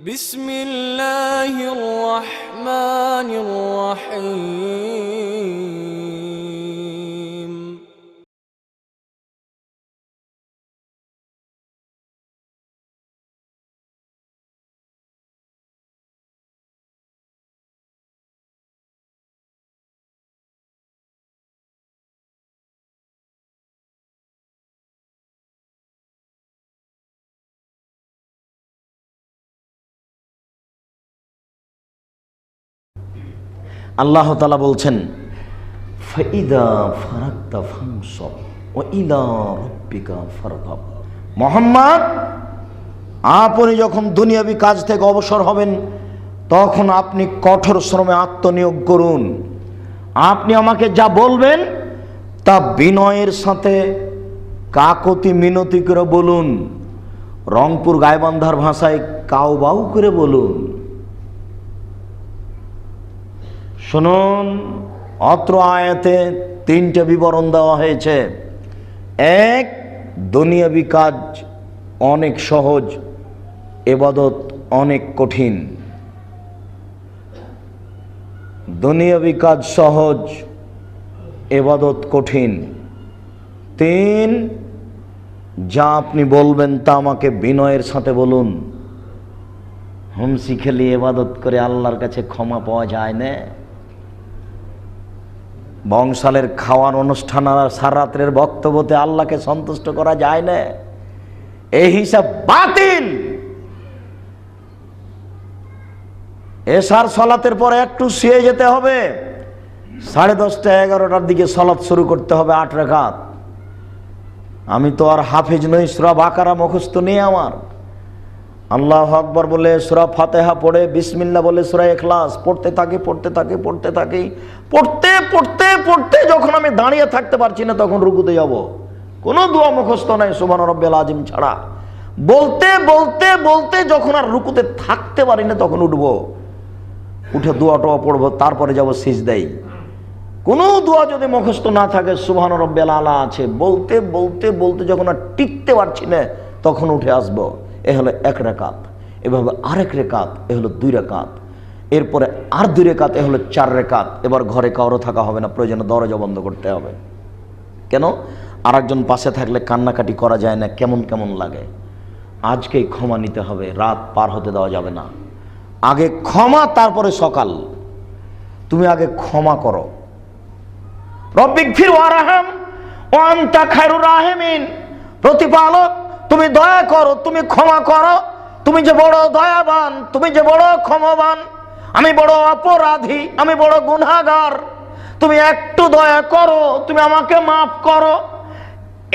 বিসমিল্লাহির রহমানির রহিম। আল্লাহ তাআলা বলছেন, ফাইদা ফারাগতা ফানসব ওয়া ইলা রাব্বিকা ফারগাব। মুহাম্মদ, আপনি যখন দুনিয়াবি কাজ থেকে অবসর হবেন তখন আপনি কঠোর শ্রমে আত্মনিয়োগ করুন। আপনি আমাকে যা বলবেন তা বিনয়ের সাথে কাকতি মিনতি করে বলুন, রংপুর গাইবান্ধার ভাষায় কাউবাউ করে বলুন। শুনুন, অত্র আয়াতে তিনটা বিবরণ দেওয়া হয়েছে। এক, দুনিয়াবি কাজ অনেক সহজ, ইবাদত অনেক কঠিন। দুনিয়াবি কাজ সহজ, ইবাদত কঠিন। তিন, যা আপনি বলবেন তা আমাকে বিনয়ের সাথে বলুন। হুমসি খেলি ইবাদত করে আল্লাহর কাছে ক্ষমা পাওয়া যায় না। বংশালের খাওয়ার অনুষ্ঠান আর সারাত্রের বক্তব্যতে আল্লাহকে সন্তুষ্ট করা যায় না। এই হিসাব বাতিল। এশার সলাতের পরে একটু শুয়ে যেতে হবে, 10:30 11টার দিকে সলাত শুরু করতে হবে 8 রাকাত। আমি তো আর হাফেজ নই, সূরা বাকারা মুখস্থ নেই আমার। আল্লাহু আকবার বলে সূরা ফাতিহা পড়ে, বিসমিল্লাহ বলে সূরা ইখলাস পড়তে থাকি পড়তে যখন আমি দাঁড়িয়ে থাকতে পারছি না তখন রুকুতে যাব। কোনো দোয়া মুখস্থ নাই সুবহান রাব্বিল আযীম ছাড়া। বলতে যখন আর রুকুতে থাকতে পারি না তখন উঠবো, উঠে দোয়াটা পড়বো, তারপরে যাব সিজদায়। কোনো দোয়া যদি মুখস্থ না থাকে সুবহান রাব্বিল আলা আছে, বলতে যখন আর টিকতে পারছি না তখন উঠে আসবো। এ হলো 1 রাকাত। এভাবে আরেক রাকাত, এ হলো 2 রাকাত। এরপরে আর 2 রাকাত, এ হলো 4 রাকাত। এবার ঘরে কারো থাকা হবে না, প্রয়োজনে দরজা বন্ধ করতে হবে। কেন? আরেকজন পাশে থাকলে কান্নাকাটি করা যায় না, কেমন কেমন লাগে। আজকেই ক্ষমা নিতে হবে, রাত পার হতে দেওয়া যাবে না। আগে ক্ষমা, তারপরে সকাল। তুমি আগে ক্ষমা করো। রব্বিগফির ওয়ারহাম ওয়া আনতা খায়রুর রাহিমিন। প্রতিপালক, তুমি দয়া করো, তুমি ক্ষমা করো। তুমি যে বড় দয়াবান, তুমি যে বড় ক্ষমাবান। আমি বড় অপরাধী, আমি বড় গুনাহগার। তুমি একটু দয়া করো, তুমি আমাকে মাফ করো।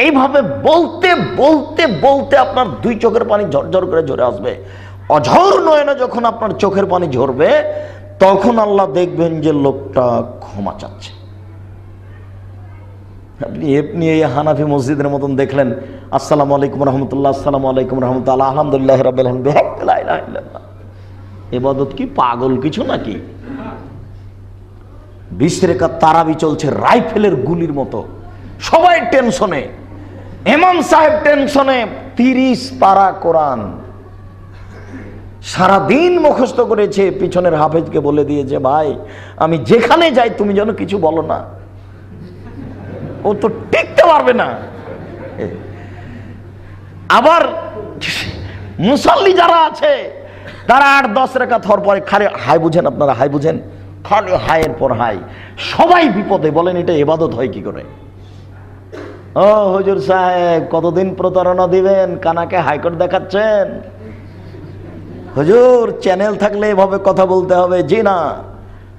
এইভাবে বলতে আপনার 2 চোখের পানি ঝরঝর করে ঝরে আসবে। অঝর নয়নে যখন আপনার চোখের পানি ঝরবে তখন আল্লাহ দেখবেন যে লোকটা ক্ষমা চাচ্ছে। আপনি এই হানাফি মসজিদের মতন দেখলেন, আসসালামু আলাইকুম রহমতুল্লাহ, আসসালামু আলাইকুম রহমতুল্লাহ, আলহামদুলিল্লাহ রাব্বিল আলামিন, লা ইলাহা ইল্লাল্লাহ। ইবাদত কি পাগল কিছু নাকি? 20 রাকাত তারাবি চলছে রাইফেলের গুলির মতো, সবাই টেনশনে, ইমাম সাহেব টেনশনে। 30 পারা কোরআন সারাদিন মুখস্থ করেছে, পিছনের হাফেজকে বলে দিয়েছে, ভাই আমি যেখানে যাই তুমি যেন কিছু বলো না। ও তো টিকতে পারবে না। আবার মুসল্লি যারা আছে তারা 8-10 রাকাত হওয়ার পরে খালি হাই বুঝেন, আপনারা হাই বুঝেন, খালি হাইয়ের পর হাই। সবাই বিপদে। বলেন এটা ইবাদত হয় কি করে? ও হুজুর সাহেব, কতদিন প্রতারণা দিবেন? কানাকে হাইকোর্ট দেখাচ্ছেন? হুজুর চ্যানেল থাকলে এভাবে কথা বলতে হবে? জি না,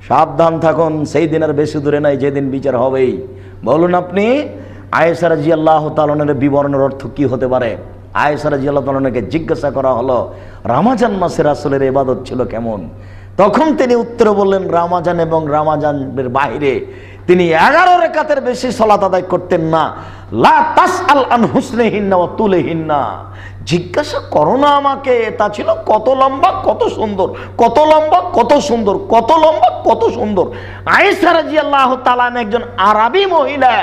সাবধান থাকুন, সেই দিন আর বেশি দূরে নাই যেদিন বিচার হবেই। বলুন আপনি, আয়েশা রাদিয়াল্লাহু তাআলা আনহার বিবরণের অর্থ কি হতে পারে? আয়েশা রাদিয়াল্লাহু তাআলা আনহাকে জিজ্ঞাসা করা হলো রমজান মাসে রাসূলের ইবাদত ছিল কেমন? তখন তিনি উত্তরে বললেন, রমজান এবং রমজানের বাইরে তিনি 11 রাকাতের বেশি সালাত আদায় করতেন না। লা তাসআল আন হুসনিহিন্না ওয়া তুলিহিন্না। জিজ্ঞাসা করো না আমাকে তা ছিল কত লম্বা কত সুন্দর, কত লম্বা কত সুন্দর, কত লম্বা কত সুন্দর। আয়েশা রাদিয়াল্লাহু তাআলা একজন আরবি মহিলা,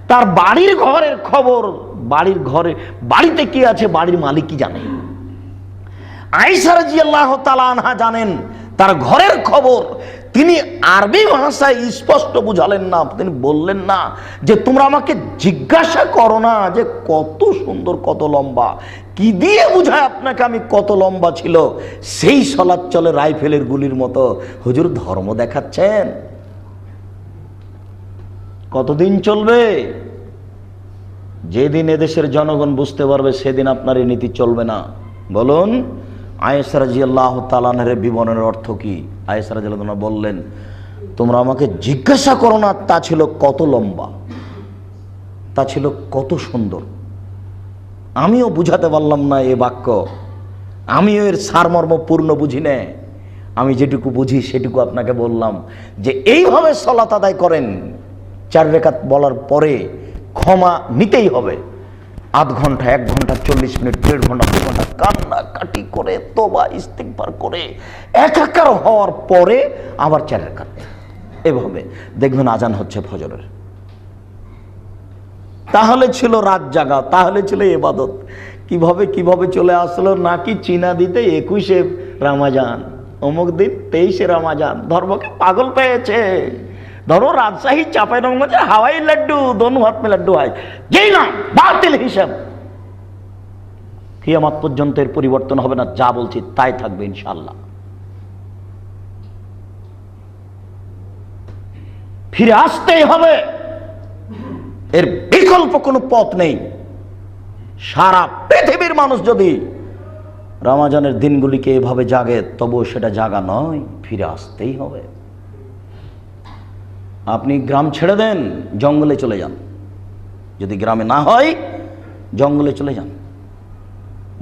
তার বাড়ির ঘরের খবর, বাড়িতে কি আছে বাড়ির মালিক কি জানে। আয়েশা রাদিয়াল্লাহু তাআলা আনহা জানেন তার ঘরের খবর। তিনি আরবি ভাষায় স্পষ্ট বুঝালেন না, তিনি বললেন না যে তোমরা আমাকে জিজ্ঞাসা করো না যে কত সুন্দর কত লম্বা, কি দিয়ে বুঝায় আপনাকে আমি কত লম্বা ছিল। সেই সলাৎ চলে রাইফেলের গুলির মতো। হুজুর ধর্ম দেখাচ্ছেন, কতদিন চলবে? যেদিন এদেশের জনগণ বুঝতে পারবে সেদিন আপনার এই নীতি চলবে না। বলুন আয়েশা রাদিয়াল্লাহু তাআলা আনহার বিবরণের অর্থ কি? আয়েশা রাদিয়াল্লাহু তাআলা বললেন তোমরা আমাকে জিজ্ঞাসা করো না তা ছিল কত লম্বা, তা ছিল কত সুন্দর। আমিও বুঝাতে পারলাম না এ বাক্য, আমিও এর সারমর্ম পূর্ণ বুঝি না। আমি যেটুকু বুঝি সেটুকু আপনাকে বললাম যে এইভাবে সালাত আদায় করেন। 4 রাকাত বলার পরে ক্ষমা নিতেই হবে। আধ ঘন্টা, 1 ঘন্টা, 40 মিনিট, 1.5 ঘন্টা, 2 ঘন্টা কান্নাকাটি করে তওবা ইস্তিগফার করে একাকার হওয়ার পরে আবার 4 রাকাত। এভাবে দেখবেন আজান হচ্ছে ফজরের। তাহলে ছিল রাত জাগা, তাহলে ছিল ইবাদত। কিভাবে কিভাবে চলে আসলো নাকি চীনা দিতে 21শে রমজান, অমুক দিন 23শে রমজান। ধর্মকে পাগল পেয়েছে। ধরো রাজশাহী চাঁপাইনবাবগঞ্জে হাওয়াই লাড্ডু, দোনো হাত মে লাড্ডু হয়, যেই না বাতিল হিসাব। কিয়ামত পর্যন্ত এর পরিবর্তন হবে না, যা বলছি তাই থাকবে ইনশাআল্লাহ। ফিরে আসতেই হবে, এর বিকল্প কোনো পথ নেই। সারা পৃথিবীর মানুষ যদি রমজানের দিনগুলিকে এভাবে জাগে তবুও সেটা জাগা নয়, ফিরে আসতেই হবে। আপনি গ্রাম ছেড়ে দেন, জঙ্গলে চলে যান। যদি গ্রামে না হয় জঙ্গলে চলে যান,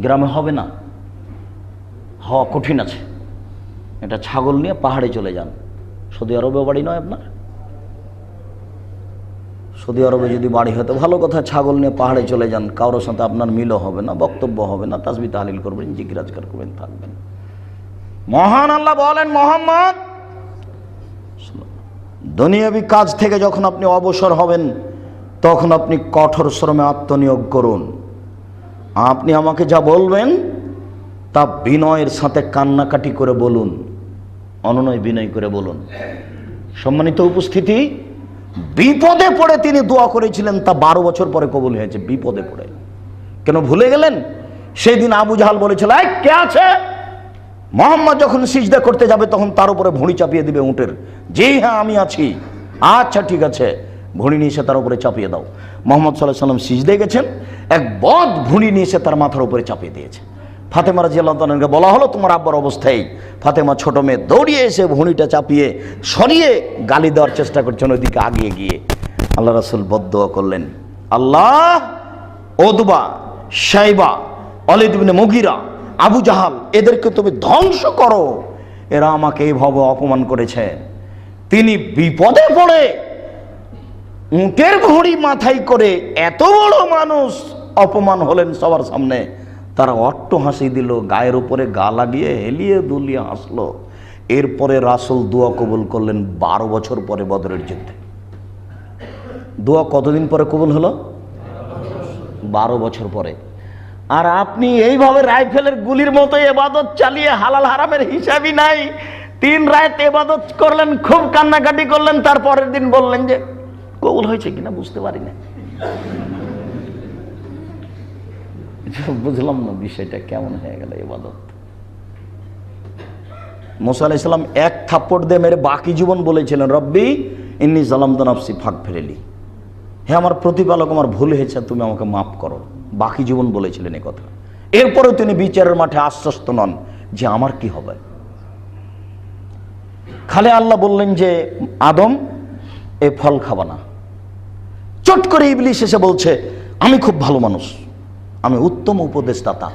গ্রামে হবে না, হওয়া কঠিন আছে। এটা ছাগল নিয়ে পাহাড়ে চলে যান। সৌদি আরবে বাড়ি নয় আপনার? সৌদি আরবে যদি বাড়ি হতো ভালো কথা, ছাগল নিয়ে পাহাড়ে চলে যান। কারোর সাথে আপনার মিলও হবে না, বক্তব্য হবে না, তাসবিহ তাহলিল করবেন, জিকির আজকার করবেন, থাকবেন। মহান আল্লাহ বলেন মুহাম্মদ দুনিয়াবি কাজ থেকে যখন আপনি অবসর হবেন তখন আপনি কঠোর শ্রমে আত্মনিয়োগ করুন। আপনি আমাকে যা বলবেন তা বিনয়ের সাথে কান্নাকাটি করে বলুন, অনুনয় বিনয় করে বলুন। সম্মানিত উপস্থিতি, বিপদে পড়ে তিনি দোয়া করেছিলেন, তা 12 বছর পরে কবুল হয়েছে। বিপদে পড়ে কেন ভুলে গেলেন? সেই দিন আবু জাহাল বলেছিল এই কে আছে? মোহাম্মদ যখন সিজদা করতে যাবে তখন তার উপরে ভুঁড়ি চাপিয়ে দিবে উটের। জি হ্যাঁ আমি আছি। আচ্ছা ঠিক আছে, ভুঁড়ি নিয়ে এসে তার উপরে চাপিয়ে দাও। মোহাম্মদ সাল্লাল্লাহু আলাইহি সাল্লাম সিজদায় গেছেন, এক বদ ভুঁড়ি নিয়ে এসে তার মাথার উপরে চাপিয়ে দিয়েছে। ফাতেমা রাদিয়াল্লাহু তাআলাকে বলা হলো তোমার আব্বার অবস্থায়। ফাতেমা ছোট মেয়ে দৌড়িয়ে এসে ভুঁড়িটা চাপিয়ে সরিয়ে গালি দেওয়ার চেষ্টা করছেন ওইদিকে আগিয়ে গিয়ে। আল্লাহ রাসূল বদদোয়া করলেন, আল্লাহ উতবা, শাইবা, ওয়ালিদ ইবনে মুগীরা, আবু জাহাল এদেরকে তুমি ধ্বংস করো, এরা আমাকে এইভাবে অপমান করেছে। তিনি বিপদে পড়ে উটের ভুঁড়ি মাথায় করে এত বড় মানুষ অপমান হলেন সবার সামনে। তারা অট্ট হাসি দিল, গায়ের উপরে গা লাগিয়ে হেলিয়ে দুলিয়ে হাসলো। এরপরে রাসূল দোয়া কবুল করলেন 12 বছর পরে বদরের যুদ্ধে। দোয়া কতদিন পরে কবুল হলো? 12 বছর পরে। আর আপনি এইভাবে রাইফেলের গুলির মতো ইবাদত চালিয়ে হালাল হারামের হিসাবই নাই 3 রাত ইবাদত করলেন, খুব কান্নাকাটি করলেন, তারপরের দিন বললেন যে কবুল হয়েছে কিনা বুঝতে পারি না। বুঝলাম না বিষয়টা কেমন হয়ে গেল ইবাদত। মুসা আলাইহিস সালাম এক থাপ্পড় দিয়ে মেরে বাকি জীবন বলেছিলেন রব্বি ইন্নী যালামতু নাফসি ফাগফিরলি, হে আমার প্রতিপালক আমার ভুল হয়েছে তুমি আমাকে মাফ করো। বাকি জীবন বলেছিলেন এই কথা। এরপরেও তিনি বিচারের মাঠে আশ্বস্ত নন যে আমার কি হবে। খালে আল্লাহ বললেন যে আদম এ ফল খাবা না। চট করে ইবলিস এসে বলছে আমি খুব ভালো মানুষ, আমি উত্তম উপদেশদাতা,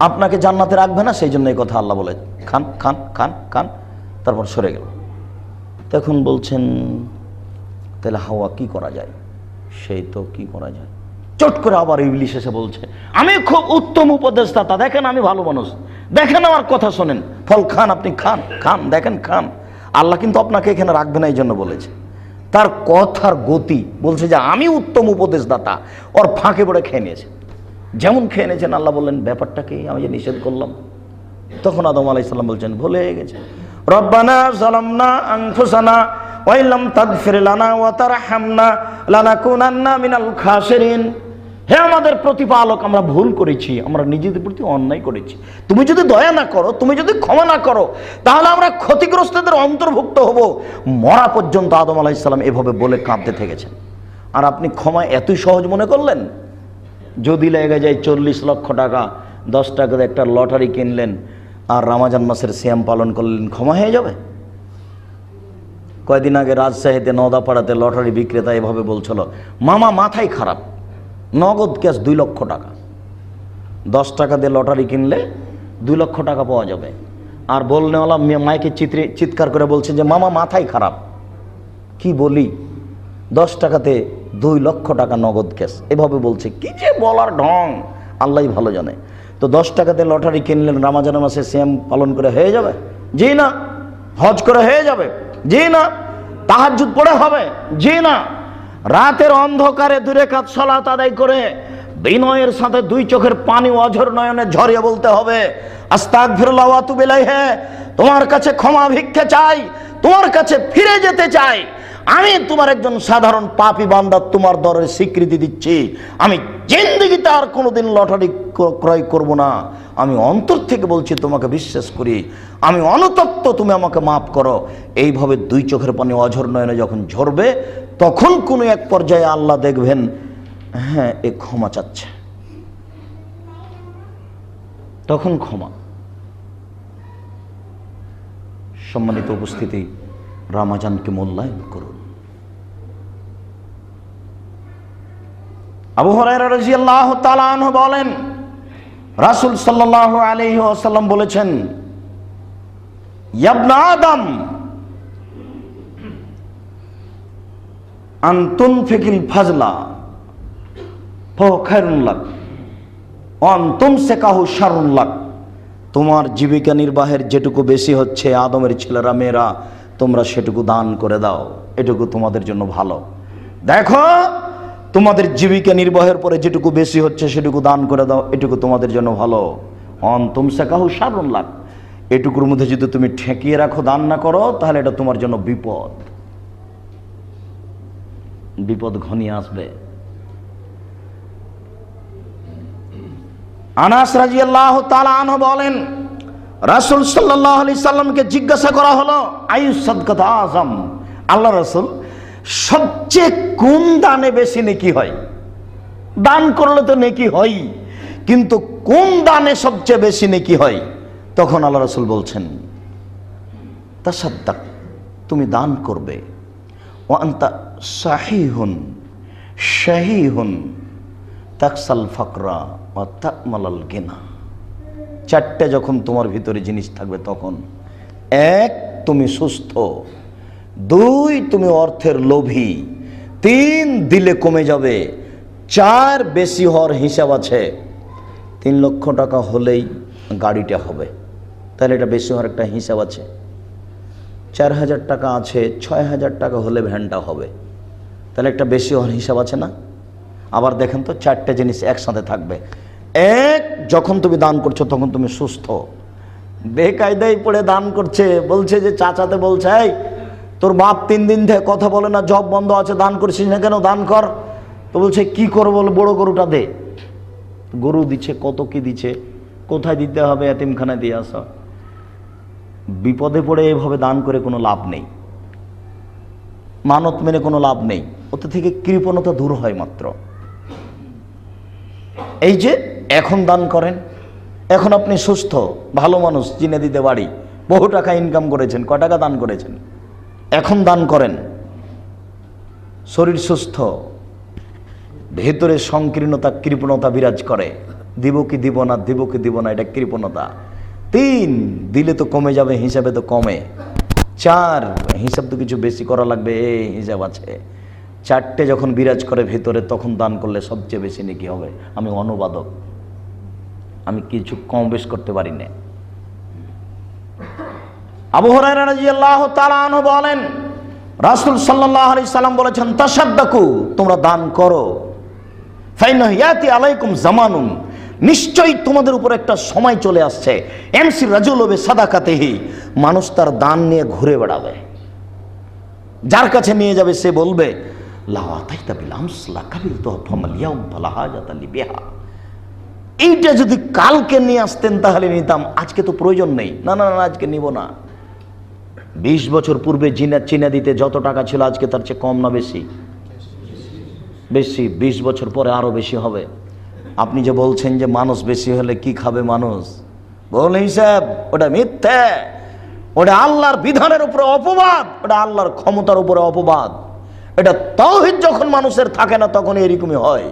আপনাকে জান্নাতে রাখবে না, সেই জন্য এই কথা আল্লাহ বলে খান খান খান খান। তারপর সরে গেল। তখন বলছেন তাহলে হাওয়া কি করা যায়? সেই তো কি করা যায়। চট করে আবার ইবলিস এসে বলছে আমি খুব উত্তম উপদেশদাতা, দেখেন আমি ভালো মানুষ, দেখেন আমার কথা শোনেন, ফল খান, আপনি খান খান, দেখেন খান। আল্লাহ কিন্তু আপনাকে এখানে রাখবে না এই জন্য বলেছে। তার কথার গতি বলছে যে আমি উত্তম উপদেশদাতা, ওর ফাঁকে পড়ে খেয়ে নিয়েছে। যেমন খেয়ে নিয়েছেন আল্লাহ বললেন ব্যাপারটা কি, আমি যে নিষেধ করলাম তখন আদম আলাইহিস সালাম বলছেন ভুলে গেছে, রব্বানা যালামনা আনফুসানা ওয়া ইল্লাম তাগফির লানা ওয়া তারহামনা লানাকুনান্না মিনাল খাসিরিন। হে আমাদের প্রতিপালক, আমরা ভুল করেছি, আমরা নিজেদের প্রতি অন্যায় করেছি, তুমি যদি দয়া না করো, তুমি যদি ক্ষমা না করো, তাহলে আমরা ক্ষতিগ্রস্তদের অন্তর্ভুক্ত হব। মরা পর্যন্ত আদম আলাইহিস সালাম এভাবে বলে কাঁদতে থেকেছেন। আর আপনি ক্ষমা এতই সহজ মনে করলেন? যদি লেগে যায় 40 লক্ষ টাকা, 10 টাকাতে একটা লটারি কিনলেন আর রমজান মাসের সিয়াম পালন করলেন, ক্ষমা হয়ে যাবে? কয়দিন আগে রাজশাহীতে নওদাপাড়াতে লটারি বিক্রেতা এভাবে বলছিল, মামা মাথায় খারাপ, নগদ ক্যাশ 2 লক্ষ টাকা, 10 টাকা দিয়ে লটারি কিনলে 2 লক্ষ টাকা পাওয়া যাবে। আর বলনেওয়ালা মাইকে চিৎকার করে বলছে যে মামা মাথায় খারাপ। কি বলি, 10 টাকাতে 2 লক্ষ টাকা নগদ ক্যাশ, এভাবে বলছে। কি যে বলার ঢং, আল্লাহই ভালো জানে। তো 10 টাকাতে লটারি কিনলেন, রমজান মাসে সিয়াম পালন করে হয়ে যাবে? জি না। হজ করে হয়ে যাবে? জি না। তাহাজ্জুদ পড়ে হবে? জি না। রাতের অন্ধকারে 2 রাকাত সালাত আদায় করে বিনয়ের সাথে 2 চোখের পানি অঝর নয়নে ঝরিয়ে বলতে হবে, আস্তাগফিরুল্লাহ ওয়া আতুবু ইলাইহি, তোমার কাছে ক্ষমা ভিক্ষা চাই, তোমার কাছে ফিরে যেতে চাই। আমি তোমার একজন সাধারণ পাপী বান্দা, তোমার দরে স্বীকৃতি দিচ্ছি, আমি জিন্দেগিতে আর কোনোদিন লটারি ক্রয় করব না। আমি অন্তর থেকে বলছি, তোমাকে বিশ্বাস করি, আমি অনুতপ্ত, তুমি আমাকে মাফ করো। এইভাবে 2 চোখের পানি অঝর নয়নে যখন ঝরবে, তখন কোনো এক পর্যায়ে আল্লাহ দেখবেন, হ্যাঁ এ ক্ষমা চাচ্ছে, তখন ক্ষমা। সম্মানিত উপস্থিতি, রমজানকে মূল্যায়ন করুন। আবু হুরায়রা রাদিয়াল্লাহু তাআলা আনহু বলেন, রাসূল সাল্লাল্লাহু আলাইহি ওয়াসাল্লাম বলেছেন, ইয়া ইবনে আদম আনতুন ফিকিল ফাজলা ফাখাইরুন লাক আনতুম সেকাহু শাররুন লাক। তোমার জীবিকা নির্বাহের যেটুকু বেশি হচ্ছে, আদমের ছেলেরা মেয়েরা, তোমরা সেটুকু দান করে দাও, এটুকু তোমাদের জন্য ভালো। দেখো, তোমাদের জীবিকা নির্বাহের পরে যেটুকু বেশি হচ্ছে সেটুকু দান করে দাও, এটুকু তোমাদের জন্য ভালো। অন্তুম সেকাহু শাররুন লাক, এটুকুর মধ্যে যদি তুমি ঠেকিয়ে রাখো, দান না করো, তাহলে এটা তোমার জন্য বিপদ, বিপদ ঘনিয়ে আসবে। আনাস রাদিয়াল্লাহু তাআলা আনহু বলেন, রাসূল সাল্লাল্লাহু আলাইহি সাল্লামকে জিজ্ঞাসা করা হলো, আইয়ুস সাদকাত আযম, আল্লাহ রাসূল, সবচেয়ে কোন দানে বেশি নেকি হয়? দান করলে তো নেকি হয়, কিন্তু কোন দানে সবচেয়ে বেশি নেকি হয়? তখন আল্লাহ রাসূল বলছেন, তাসাদ্দাক, তুমি দান করবে, ওয়া আনতা সাহিহুন শাহীহুন তাকসাল ফাকরা ওয়া তাকমালাল গিনা। 4টে যখন তোমার ভিতরে জিনিস থাকবে, তখন 1 তুমি সুস্থ, 2 তুমি অর্থের লোভী, 3 দিলে কমে যাবে, 4 বেশি হওয়ার হিসাব আছে। 3 লক্ষ টাকা হলেই গাড়িটা হবে, তাহলে এটা বেশি হওয়ার একটা হিসাব আছে। 4000 টাকা আছে, 6000 টাকা হলে ভ্যানটা হবে, তাহলে একটা বেশি হওয়ার হিসাব আছে না? আবার দেখেন তো, 4টে জিনিস একসাথে থাকবে। 1, যখন তুমি দান করছো তখন তুমি সুস্থ। বেকায়দায় পড়ে দান করছে, বলছে যে চাচাতে বলছে, এই তোর বাপ 3 দিন থেকে কথা বলে না, জব বন্ধ আছে, দান করছিস না কেন, দান কর। তো বলছে কি করবো, বলে বড় গরুটা দে। গরু দিচ্ছে, কত কি দিচ্ছে, কোথায় দিতে হবে, এতিমখানায় দিয়ে আসা। বিপদে পড়ে এভাবে দান করে কোনো লাভ নেই, মানত মেনে কোনো লাভ নেই, ওতে থেকে কৃপণতা দূর হয় মাত্র। এই যে এখন দান করেন, এখন আপনি সুস্থ, ভালো মানুষ, চিনে দিতে বাড়ি, বহু টাকা ইনকাম করেছেন, কয় টাকা দান করেছেন, এখন দান করেন। শরীর সুস্থ, ভেতরে সংকীর্ণতা কৃপণতা বিরাজ করে, দিব কি দিব না, দিব কি দিব না, এটা কৃপণতা। 3 দিলে তো কমে যাবে, হিসাবে তো কমে। 4 হিসাব তো কিছু বেশি করা লাগবে, এই হিসাব আছে। 4টে যখন বিরাজ করে ভেতরে, তখন দান করলে সবচেয়ে বেশি নেকি হবে। আমি অনুবাদক, আমি কিছু কম বেশ করতে পারি না। আবু হুরায়রা রাদিয়াল্লাহু তাআলা আনহু বলেন, রাসূল সাল্লাল্লাহু আলাইহি সাল্লাম বলেছেন, তাসাদ্দাকু, তোমরা দান করো, ফাইন্নাহু ইয়াতি আলাইকুম জামানুন নিশ্চয়ই তোমাদের উপর একটা সময় চলে আসছে, এমসি রাজুলবে সাদাকাতেহি, মানুষ তার দান নিয়ে ঘুরে বেড়াবে। যার কাছে নিয়ে যাবে সে বলবে এইটা যদি কালকে নিয়ে আসতেন তাহলে নিতাম, আজকে তো প্রয়োজন নেই। না না না, আজকে নিব না। 20 বছর পূর্বে চীনা দিতে যত টাকা ছিল আজকে তার চেয়ে কম না বেশি? বেশি। 20 বছর পরে আরো বেশি হবে। আপনি যে বলছেন যে মানুষ বেশি হলে কি খাবে মানুষ, বল হিসাব, ওটা মিথ্যে, ওটা আল্লাহর বিধানের উপরে অপবাদ, ওটা আল্লাহর ক্ষমতার উপরে অপবাদ। এটা তাওহীদ যখন মানুষের থাকে না তখন এরকমই হয়।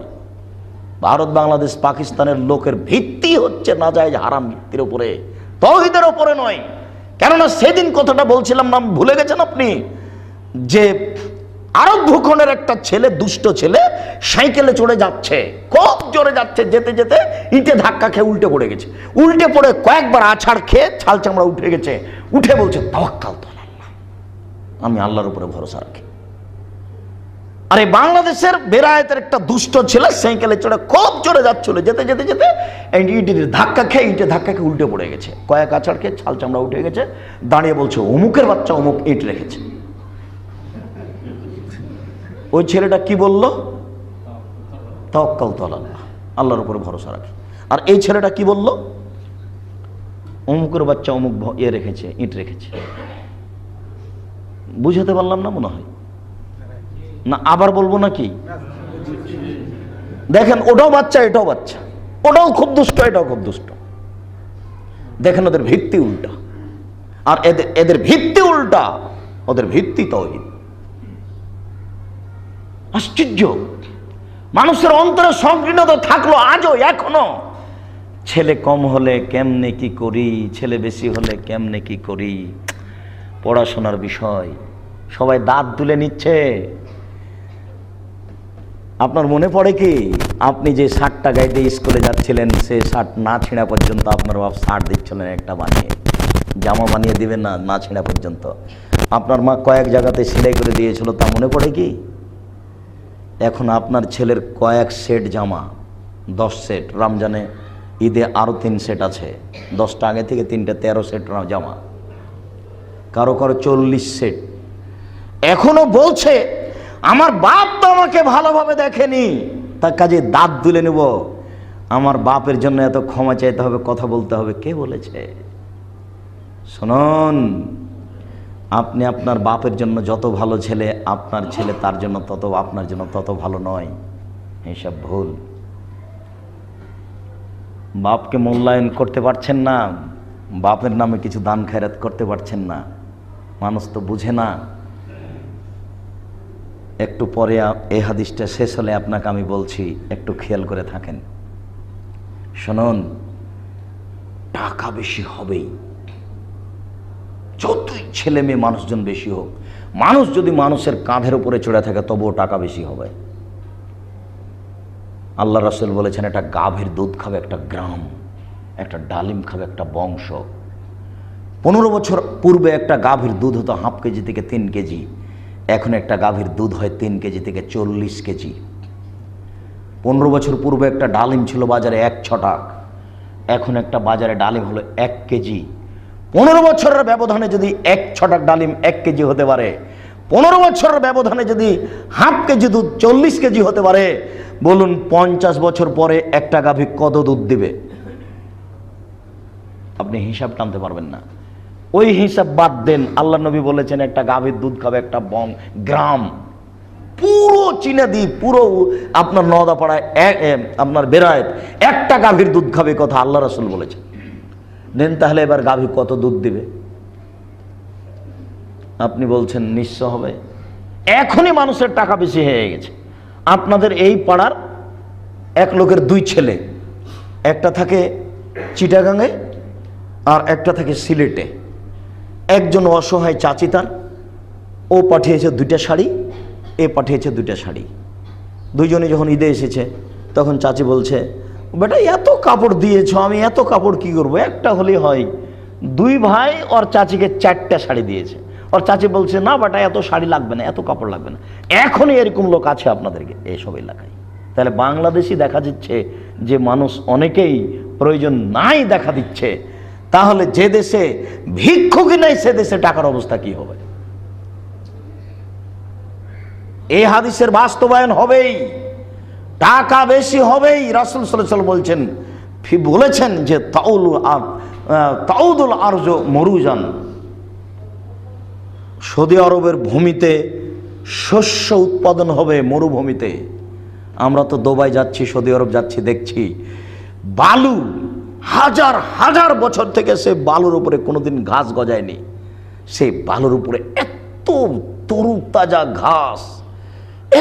ভারত, বাংলাদেশ, পাকিস্তানের লোকের ভিত্তি হচ্ছে নাজায়েজ হারাম ভিত্তির উপরে, তাওহীদের উপরে নয়। কেননা সেদিন কথাটা বলছিলাম না, ভুলে গেছেন আপনি, যে আরব ভূখণ্ডের একটা ছেলে, দুষ্ট ছেলে, সাইকেলে চড়ে যাচ্ছে, খুব জোরে যাচ্ছে, যেতে যেতে ইটে ধাক্কা খেয়ে উল্টে পড়ে গেছে। উল্টে পড়ে কয়েকবার আছাড় খেয়ে ছাল চামড়া উঠে গেছে। উঠে বলছে তাওয়াক্কাল তো আল্লাহ, আমি আল্লাহর উপরে ভরসা রাখি। আরে বাংলাদেশের বেরায়েতের একটা দুষ্ট ছেলে সাইকেলে চড়ে খুব জোরে যাচ্ছিল, যেতে যেতে যেতে ইটের ধাক্কা খেয়ে উল্টে পড়ে গেছে, কয়েক আছাড় খেয়ে ছাল চামড়া উঠে গেছে। দাঁড়িয়ে বলছে অমুকের বাচ্চা অমুক ইট রেখেছে। ওই ছেলেটা কি বলল? তাওয়াক্কাল তো আল্লাহ, আল্লাহর উপরে ভরসা রাখি। আর এই ছেলেটা কি বলল? অমুকের বাচ্চা অমুক রেখেছে, ইট রেখেছে। বুঝাতে পারলাম না মনে হয়? না আবার বলবো নাকি? দেখেন, ওটাও বাচ্চা এটাও বাচ্চা, ওটাও খুব দুষ্ট এটাও খুব দুষ্ট। দেখেন ওদের ভিত্তি উল্টা, আর এদের ভিত্তি উল্টা, ওদের ভিত্তি তাওহীদ। আশ্চর্য, মানুষের অন্তরে সংকীর্ণতা থাকলো আজও এখনো। ছেলে কম হলে কেমনে কি করি, ছেলে বেশি হলে কেমনে কি করি, পড়াশোনার বিষয় সবাই দাঁত তুলে নিচ্ছে। আপনার মনে পড়ে কি, আপনি যে শার্টটা গায়ে দিয়ে স্কুলে যাচ্ছিলেন, সে শার্ট না ছিঁড়া পর্যন্ত আপনার বাপ শার্ট দিচ্ছিলেন একটা বানিয়ে, জামা বানিয়ে দিবেন না ছিঁড়া পর্যন্ত। আপনার মা কয়েক জায়গাতে সেলাই করে দিয়েছিল, তা মনে পড়ে কি? এখন আপনার ছেলের কয়েক সেট জামা, 10 সেট, রমজানে ঈদে আরও 3 সেট আছে, 10টা আগে থেকে 3টে 13 সেট জামা, কারো 40 সেট। এখনো বলছে আমার বাপ তো আমাকে ভালোভাবে দেখেনি, তার কাজে দাঁত তুলে নেব, আমার বাপের জন্য এত ক্ষমা চাইতে হবে, কথা বলতে হবে। কে বলেছে? শুনুন, আপনি আপনার বাপের জন্য যত ভালো ছেলে, আপনার ছেলে তার জন্য তত, আপনার জন্য তত ভালো নয়। এইসব ভুল। বাপকে মূল্যায়ন করতে পারছেন না, বাপের নামে কিছু দান খয়রাত করতে পারছেন না, মানুষ তো বুঝে না। একটু পরে এই হাদিসটা শেষ হলে আপনাকে আমি বলছি, একটু খেয়াল করে থাকেন। শুনুন, টাকা বেশি হবেই, যতই ছেলে মেয়ে মানুষজন বেশি হোক, মানুষ যদি মানুষের কাঁধের উপরে চড়ে থাকে তবুও টাকা বেশি হবে। আল্লাহ রাসূল বলেছেন, একটা গাভীর দুধ খাবে একটা গ্রাম, একটা ডালিম খাবে একটা বংশ। 15 বছর পূর্বে একটা গাভীর দুধ হতো হাফ কেজি থেকে 3 কেজি, এখন একটা গাভীর দুধ হয় 3 কেজি থেকে 40 কেজি। 15 বছর পূর্বে একটা ডালিম ছিল বাজারে 1 ছটাক, এখন একটা বাজারে ডালিম হলো 1 কেজি। 15 বছরের ব্যবধানে যদি 1 ছটাক ডালিম 1 কেজি হতে পারে, 15 বছরের ব্যবধানে যদি হাফ কেজি দুধ 40 কেজি হতে পারে, বলুন 50 বছর পরে একটা গাভী কত দুধ দিবে? আপনি হিসাব টানতে পারবেন না। ওই হিসাব বাদ দেন, আল্লাহ নবী বলেছেন একটা গাভীর দুধ খাবে একটা গ্রাম। পুরো চীনাদ্বীপ, পুরো আপনার নওদাপাড়ায়, আপনার বেরায়েত একটা গাভীর দুধ খাবে, কথা আল্লাহ রাসূল বলেছেন। নেন তাহলে এবার গাভী কত দুধ দিবে? আপনি বলছেন নিঃস্ব হবে। এখনই মানুষের টাকা বেশি হয়ে গেছে। আপনাদের এই পাড়ার এক লোকের 2 ছেলে, একটা থাকে চিটাগাঙে আর একটা থাকে সিলেটে। একজন অসহায় চাচি, তার ও পাঠিয়েছে 2টা শাড়ি, এ পাঠিয়েছে 2টা শাড়ি। দুইজনে যখন ঈদে এসেছে তখন চাচি বলছে, বেটা এত কাপড় দিয়েছ, আমি এত কাপড় কি করবো, একটা হলেই হয়। 2 ভাই ওর চাচিকে 4টা শাড়ি দিয়েছে। ওর চাচি বলছে, না বেটা এত শাড়ি লাগবে না, এত কাপড় লাগবে না। এখনই এরকম লোক আছে আপনাদেরকে এইসব এলাকায়। তাহলে বাংলাদেশি দেখা দিচ্ছে যে মানুষ অনেকেই প্রয়োজন নাই দেখা দিচ্ছে, তাহলে যে দেশে ভিক্ষুকই নাই সে দেশে টাকার অবস্থা কি হবে? এই হাদিসের বাস্তবায়ন হবেই, টাকা বেশি হবেই। রাসূল সাল্লাল্লাহু আলাইহি ওয়াসাল্লাম বলেছেন যে তাউদুল আরজ মরুজান, সৌদি আরবের ভূমিতে শস্য উৎপাদন হবে মরুভূমিতে। আমরা তো দুবাই যাচ্ছি, সৌদি আরব যাচ্ছি, দেখছি বালু হাজার হাজার বছর থেকে সে বালুর উপরে কোনোদিন ঘাস গজায়নি, সেই বালুর উপরে এত তরু তাজা ঘাস,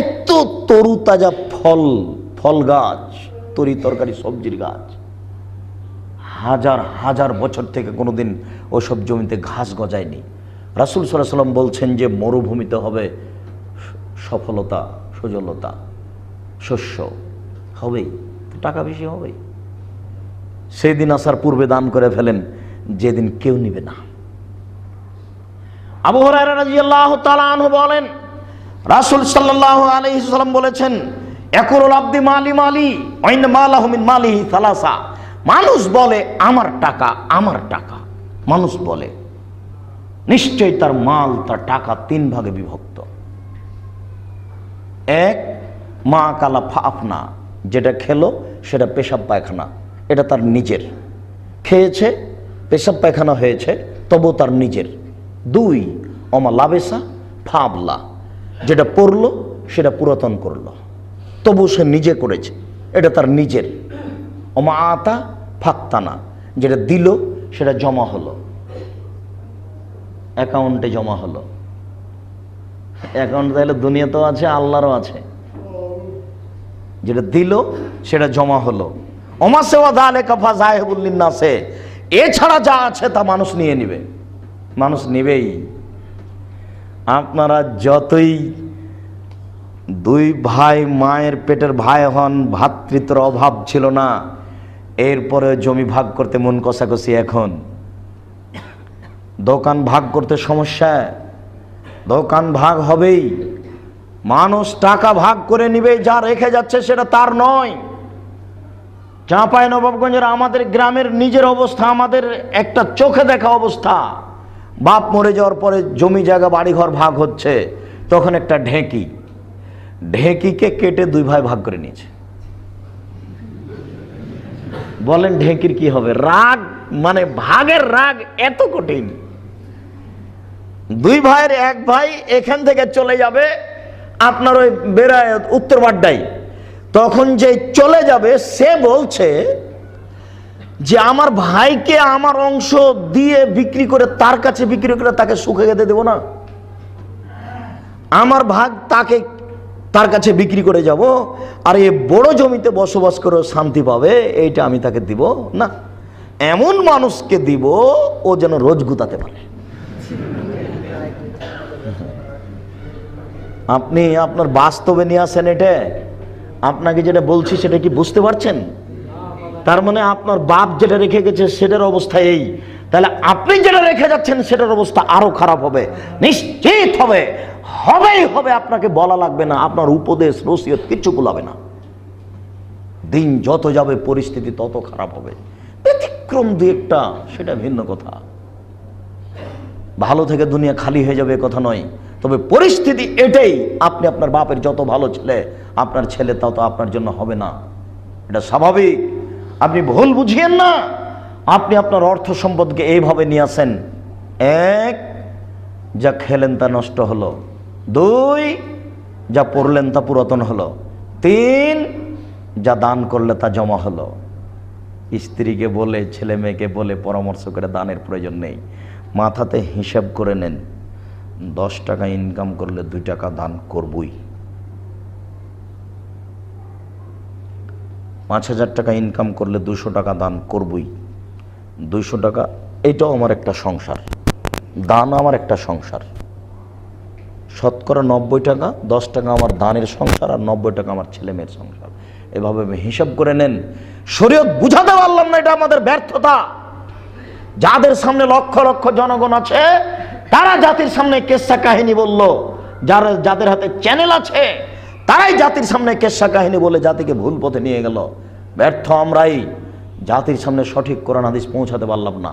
এত তরু তাজা ফল গাছ, তরি তরকারি সবজির গাছ, হাজার হাজার বছর থেকে কোনোদিন ওসব জমিতে ঘাস গজায়নি। রাসূল সাল্লাল্লাহু আলাইহি ওয়াসাল্লাম বলছেন যে মরুভূমিতে হবে সফলতা, সজলতা, শস্য হবেই, টাকা বেশি হবেই। সেই দিন আসার পূর্বে দান করে ফেলেন, যেদিন কেউ নিবে না। আবু হুরায়রা রাদিয়াল্লাহু তাআলা আনহু বলেন, রাসূল সাল্লাল্লাহু আলাইহি ওয়াসাল্লাম বলেছেন, ইয়াকুলুল আবদি মালি মালি ওয়া ইন্না মালাহু মিন মালিহি সালাসা। মানুষ বলে আমার টাকা, আমার টাকা। মানুষ বলে, নিশ্চয়ই তার মাল, তার টাকা তিন ভাগে বিভক্ত। এক, মা কালা ফাফনা, যেটা খেলো সেটা পেশাব পায়খানা, এটা তার নিজের, খেয়েছে পেশাব পায়খানা হয়েছে তবু তার নিজের। দুই, অমা লাবেসা ফাবলা, যেটা পড়লো সেটা পুরাতন করলো তবু সে নিজে করেছে, এটা তার নিজের। অমা আতা ফাক্তানা, যেটা দিল সেটা জমা হলো, অ্যাকাউন্টে জমা হলো। অ্যাকাউন্ট তাহলে দুনিয়াতেও আছে, আল্লাহরও আছে। যেটা দিল সেটা জমা হলো। অমাসেওয়া দালে কাফা জাহেবুল্লিন্নাসে, এছাড়া যা আছে তা মানুষ নিয়ে নিবে, মানুষ নিবেই। আপনারা যতই দুই ভাই মায়ের পেটের ভাই হন, ভ্রাতৃত্বের অভাব ছিল না, এরপরে জমি ভাগ করতে মন কষাকষি। এখন দোকান ভাগ করতে সমস্যা, দোকান ভাগ হবেই, মানুষ টাকা ভাগ করে নিবে, যা রেখে যাচ্ছে সেটা তার নয়। চাঁপাইনবাবগঞ্জের আমাদের গ্রামের নিজের অবস্থা, আমাদের একটা চোখে দেখা অবস্থা। বাপ মরে যাওয়ার পরে জমি জায়গা বাড়িঘর ভাগ হচ্ছে, তখন একটা ঢেঁকিকে কেটে দুই ভাই ভাগ করে নিয়েছে। বলেন ঢেঁকির কি হবে? রাগ, মানে ভাগের রাগ এত কঠিন। দুই ভাইয়ের এক ভাই এখান থেকে চলে যাবে আপনার ওই বেড়ায় উত্তর বাড্ডায়, তখন যে চলে যাবে সে বলছে যে আমার ভাইকে আমার অংশ দিয়ে বিক্রি করে, তার কাছে বিক্রি করে তাকে সুখে খেতে দেবো না, আমার ভাগ তাকে তার কাছে বিক্রি করে যাব, আর এ বড় জমিতে বসবাস করে শান্তি পাবে, এইটা আমি তাকে দিব না। এমন মানুষকে দিব ও যেন রোজ গুতাতে পারে। আপনি আপনার বাস্তবে নিয়ে আসেন, এটা আপনাকে যেটা বলছি সেটা কি বুঝতে পারছেন? তার মানে আপনার বাপ যেটা রেখে গেছে সেটার অবস্থা এই, তাহলে আপনি যেটা রেখে যাচ্ছেন সেটার অবস্থা আরো খারাপ হবে, নিশ্চিত হবে, হবেই হবে। আপনাকে বলা লাগবে না, আপনার উপদেশ নসিহত কিচ্ছু কুলাবে না। দিন যত যাবে পরিস্থিতি তত খারাপ হবে। ব্যতিক্রম দুই একটা সেটা ভিন্ন কথা, ভালো থেকে দুনিয়া খালি হয়ে যাবে কথা নয়, তবে পরিস্থিতি এটাই। আপনি আপনার বাপের যত ভালো ছেলে, আপনার ছেলে তত আপনার জন্য হবে না, এটা স্বাভাবিক। আপনি ভুল বুঝিয়েন না। আপনি আপনার অর্থ সম্পদকে এইভাবে নিয়ে আসেন, এক, যা খেলেন তা নষ্ট হলো, দুই, যা পড়লেন তা পুরাতন হলো, তিন, যা দান করলে তা জমা হলো। স্ত্রীকে বলে, ছেলে মেয়েকে বলে পরামর্শ করে দানের প্রয়োজন নেই, মাথাতে হিসাব করে নেন, 10 টাকা ইনকাম করলে 2 টাকা দান করবই, 5000 টাকা ইনকাম করলে 200 টাকা দান করবই। 200 টাকা এটাও আমার একটা সংসার, দান আমার একটা সংসার। শতকরা 90 টাকা, 10 টাকা আমার দানের সংসার, আর 90 টাকা আমার ছেলে মেয়ের সংসার। এভাবে হিসাব করে নেন। শরীয়ত বুঝাতে পারলাম না, এটা আমাদের ব্যর্থতা। যাদের সামনে লক্ষ লক্ষ জনগণ আছে, তারা জাতির সামনে কেসা কাহিনী বলল, যাদের হাতে চ্যানেল আছে তারাই জাতির সামনে কেচ্ছা কাহিনী বলে জাতিকে ভুল পথে নিয়ে গেল। ব্যর্থ আমরাই, জাতির সামনে সঠিক কোরআন হাদিস পৌঁছাতে পারলাম না,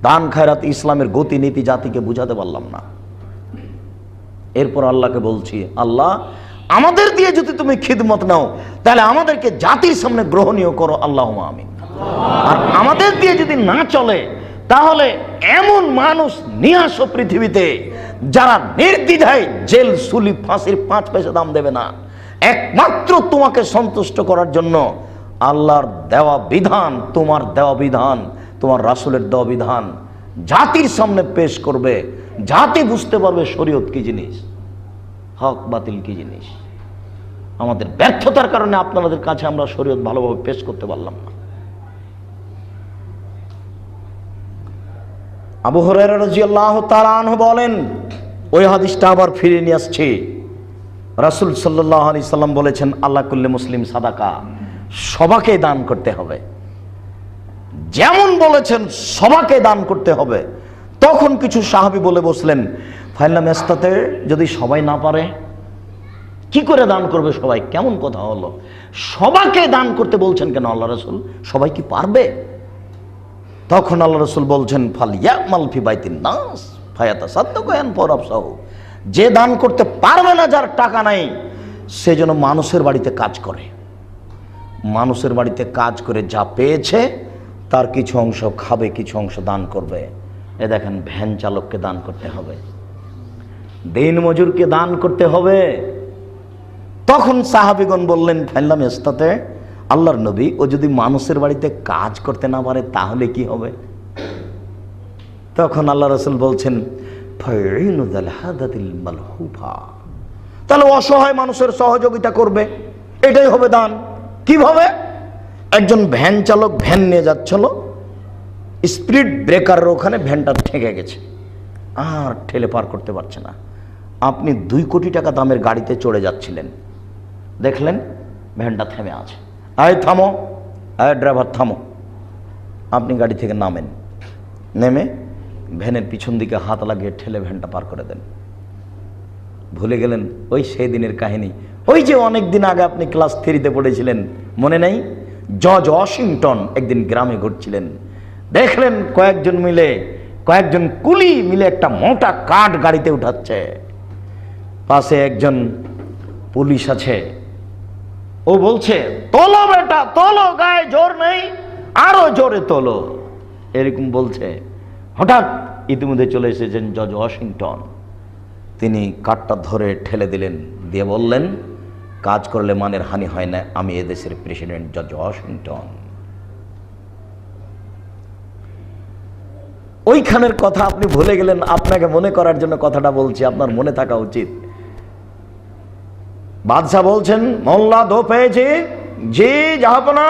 দান খায়রাত ইসলামের গতি নীতি জাতিকে বুঝাতে পারলাম না। এরপর আল্লাহকে বলছি, আল্লাহ আমাদের দিয়ে যদি তুমি খিদমত নাও তাহলে আমাদেরকে জাতির সামনে গ্রহণীয় করো, আল্লাহুম্মা আমিন। আর আমাদের দিয়ে যদি না চলে তাহলে এমন মানুষ নিয়ে আসো পৃথিবীতে যারা নির্দ্বিধায় জেল, সুলি, ফাঁসির 5 পয়সা দাম দেবে না, একমাত্র তোমাকে সন্তুষ্ট করার জন্য আল্লাহর দেওয়া বিধান, তোমার দেওয়া বিধান, তোমার রাসূলের দেওয়া বিধান জাতির সামনে পেশ করবে। জাতি বুঝতে পারবে শরীয়ত কি জিনিস, হক বাতিল কি জিনিস। আমাদের ব্যর্থতার কারণে আপনাদের কাছে আমরা শরীয়ত ভালোভাবে পেশ করতে পারলাম না। আবু হুরায়রা রাদিয়াল্লাহু তাআলা আনহু বলেন, ওই হাদিসটা আবার ফিরে নিয়ে আসছি। রাসূল সাল্লাল্লাহু আলাইহি সাল্লাম বলেছেন, আল্লাহ কুল্লি মুসলিম সাদাকা, সবাকে দান করতে হবে। যেমন বলেছেন সবাকে দান করতে হবে। তখন কিছু সাহাবী বলে বসলেন, ফাইলাম ইস্তাতে, যদি সবাই না পারে কি করে দান করবে সবাই? কেমন কথা হলো, সবাকে দান করতে বলছেন কেন আল্লাহ রাসূল? সবাই কি পারবে? তখন আল্লাহ রাসূল বলছেন, ফাল ইয়ামাল ফি বাইতিন নাস ফায়াতাসাদ্দাকু আন ফারাবসাহু, যে দান করতে পারবে না, যার টাকা নাই, সে যেন মানুষের বাড়িতে কাজ করে। মানুষের বাড়িতে কাজ করে যা পেয়েছে তার কিছু অংশ খাবে, কিছু অংশ দান করবে। এ দেখেন, ভ্যান চালককে দান করতে হবে, দিন মজুরকে দান করতে হবে। তখন সাহাবীগণ বললেন, ফাইলাম ইস্তাতে, আল্লাহর নবী, ও যদি মানুষের বাড়িতে কাজ করতে না পারে তাহলে কি হবে? তখন আল্লাহ রাসূল বলছেন, ফাইনু যাল হাদাতিল মালহুফা, তাহলে অসহায় মানুষের সহযোগিতা করবে, এটাই হবে দান। কিভাবে? একজন ভ্যান চালক ভ্যান নিয়ে যাচ্ছিল, স্পিড ব্রেকারের ওখানে ভ্যানটা ঠেকে গেছে, আর ঠেলে পার করতে পারছে না। আপনি 2 কোটি টাকা দামের গাড়িতে চড়ে যাচ্ছিলেন, দেখলেন ভ্যানটা থেমে আছে। আয় থামো, আয় ড্রাইভার থামো। আপনি গাড়ি থেকে নামেন, নেমে ভ্যানের পিছন দিকে হাত লাগিয়ে ঠেলে ভ্যানটা পার করে দেন। ভুলে গেলেন ওই সেই দিনের কাহিনী, ওই যে অনেক দিন আগে আপনি ক্লাস 3-তে পড়েছিলেন, মনে নেই? জর্জ ওয়াশিংটন একদিন গ্রামে ঘুরছিলেন, দেখলেন কয়েকজন কুলি মিলে একটা মোটা কাঠ গাড়িতে উঠাচ্ছে। পাশে একজন পুলিশ আছে, ও বলছে, তোলো বেটা তোলো, গায়ে জোর নেই, আরো জোরে তোলো, এরকম বলছে। হঠাৎ ইতিমধ্যে চলে এসেছেন জর্জ ওয়াশিংটন, তিনি কাঠটা ধরে ঠেলে দিলেন, দিয়ে বললেন, কাজ করলে মানের হানি হয় না, আমি এদেশের প্রেসিডেন্ট জর্জ ওয়াশিংটন। ওইখানের কথা আপনি ভুলে গেলেন, আপনাকে মনে করার জন্য কথাটা বলছি, আপনার মনে থাকা উচিত। বাদশাহ বলছেন, মোল্লা দো পেয়েছি, জি জাহাপনা,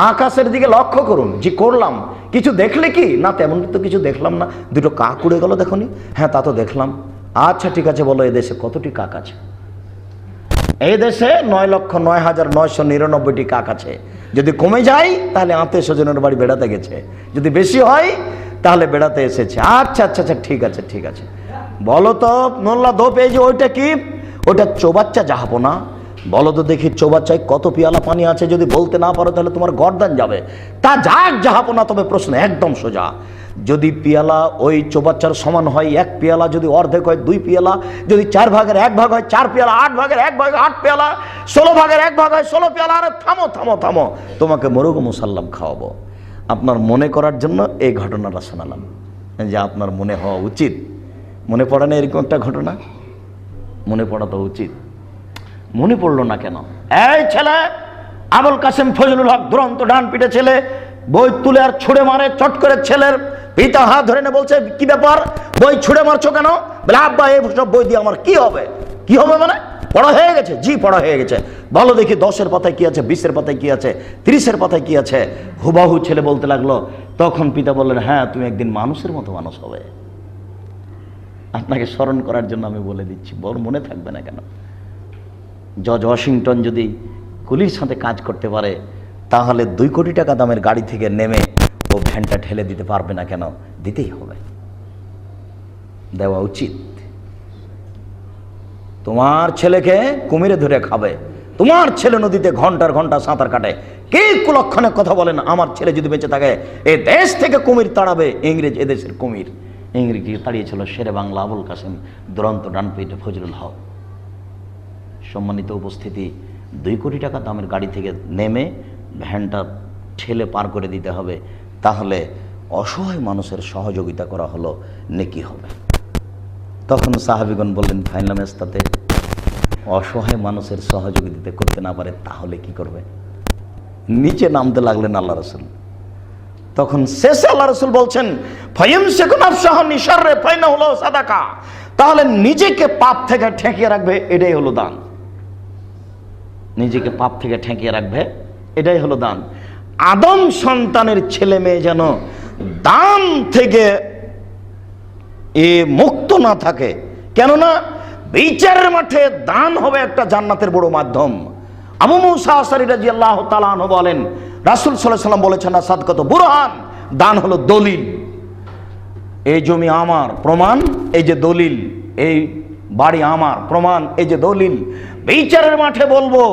আকাশের দিকে লক্ষ্য করুন। জি করলাম। কিছু দেখলে কি? না তেমন তো কিছু দেখলাম না। 2টো কাক উড়ে গেল দেখনি? হ্যাঁ তা তো দেখলাম। আচ্ছা ঠিক আছে, বলো এদেশে কতটি কাক আছে? এই দেশে 9,09,999টি কাক আছে। যদি কমে যায় তাহলে আত্মীয় স্বজনের বাড়ি বেড়াতে গেছে, যদি বেশি হয় তাহলে বেড়াতে এসেছে। আচ্ছা আচ্ছা আচ্ছা ঠিক আছে ঠিক আছে, বলো তো মোল্লা দো পেয়েছি, ওইটা কি? ওটা চৌবাচ্চা জাহাপনা। বলো তো দেখি চৌবাচ্চায় কত পিয়ালা পানি আছে, যদি বলতে না পারো তাহলে তোমার গর্দান যাবে। তা যাক জাহাপনা, তবে প্রশ্ন একদম সোজা, যদি পিয়ালা ওই চৌবাচ্চার সমান হয়, 1 পিয়ালা যদি অর্ধেক হয় 2 পিয়ালা, যদি 4 ভাগের 1 ভাগ হয় 4 পিয়ালা, 8 ভাগের 1 ভাগ 8 পিয়ালা, 16 ভাগের 1 ভাগ হয় 16 পিয়ালা। আরে থামো থামো থামো, তোমাকে মোরগ মুসাল্লাম খাওয়াবো। আপনার মনে করার জন্য এই ঘটনাটা শোনালাম, যে আপনার মনে হওয়া উচিত। মনে পড়ে না এরকম একটা ঘটনা? মনে পড়া তো উচিত। মনে পড়লো না কেন? এই ছেলে আবুল কাসেম ফজলুল হক, দুরন্ত ডান পিঠে ছেলে, বই তুলে আর ছুড়ে মারে। চট করে ছেলের পিতা হাত ধরে না বলছে, কি ব্যাপার, বই ছুড়ে মারছো কেন? বলে, আব্বা এই সব বই দিয়ে আমার কি হবে? কি হবে মানে? পড়া হয়ে গেছে? জি পড়া হয়ে গেছে। বলো দেখি 10-এর পাতায় কি আছে, 20-এর পাতায় কি আছে, 30-এর পাতায় কি আছে? হুবাহু ছেলে বলতে লাগলো। তখন পিতা বললেন, হ্যাঁ তুমি একদিন মানুষের মতো মানুষ হবে। আপনাকে স্মরণ করার জন্য আমি বলে দিচ্ছি, বড় মনে থাকবে না কেন? জর্জ ওয়াশিংটন যদি কুলির সাথে কাজ করতে পারে, তাহলে 2 কোটি টাকা দামের গাড়ি থেকে নেমে ও ভ্যানটা ঠেলে দিতে পারবে না কেন? দিতেই হবে, দেওয়া উচিত। তোমার ছেলেকে কুমিরে ধরে খাবে, তোমার ছেলে নদীতে ঘন্টার ঘন্টা সাঁতার কাটে, কে কুলক্ষণে কথা বলেন আমার ছেলে যদি বেঁচে থাকে এ দেশ থেকে কুমির তাড়াবে। ইংরেজ এদেশের কুমির, ইংরেজকে তাড়িয়েছিল শেরে বাংলা আবুল কাসেম, দুরন্ত ডানপিটে ফজলুল হক। সম্মানিত উপস্থিতি, 2 কোটি টাকা দামের গাড়ি থেকে নেমে ভ্যানটা ঠেলে পার করে দিতে হবে, তাহলে অসহায় মানুষের সহযোগিতা করা হলো, নেকি হবে। তখন সাহাবীগণ বললেন, ফাইনাল মেস্তাতে অসহায় মানুষের সহযোগিতা করতে না পারে তাহলে কি করবে? নিচে নামতে লাগলেন আল্লাহ রসুল। তখন শেষে আল্লাহ রসুল বলছেন, তাহলে নিজেকে পাপ থেকে ঠেকিয়ে রাখবে, এটাই হলো দান। নিজেকে পাপ থেকে ঠেকিয়ে রাখবে, এটাই হলো দান। আদম সন্তানের ছেলে মেয়ে যেন দান থেকে মুক্ত না থাকে, কেননা বিচারের মাঠে দান হবে একটা জান্নাতের বড় মাধ্যম। আবু মুসা আশআরী রাদিয়াল্লাহু তাআলা আনহু বলেন, রাসূল সাল্লাল্লাহু আলাইহি ওয়াসাল্লাম বলেছেন, সাদকাতু বুরহান, দান হলো দলিল। এই জমি আমার, প্রমাণ এই যে দলিল। এই বাড়ি আমার, প্রমাণ এই যে দলিল। বিচারের মাঠে বলবো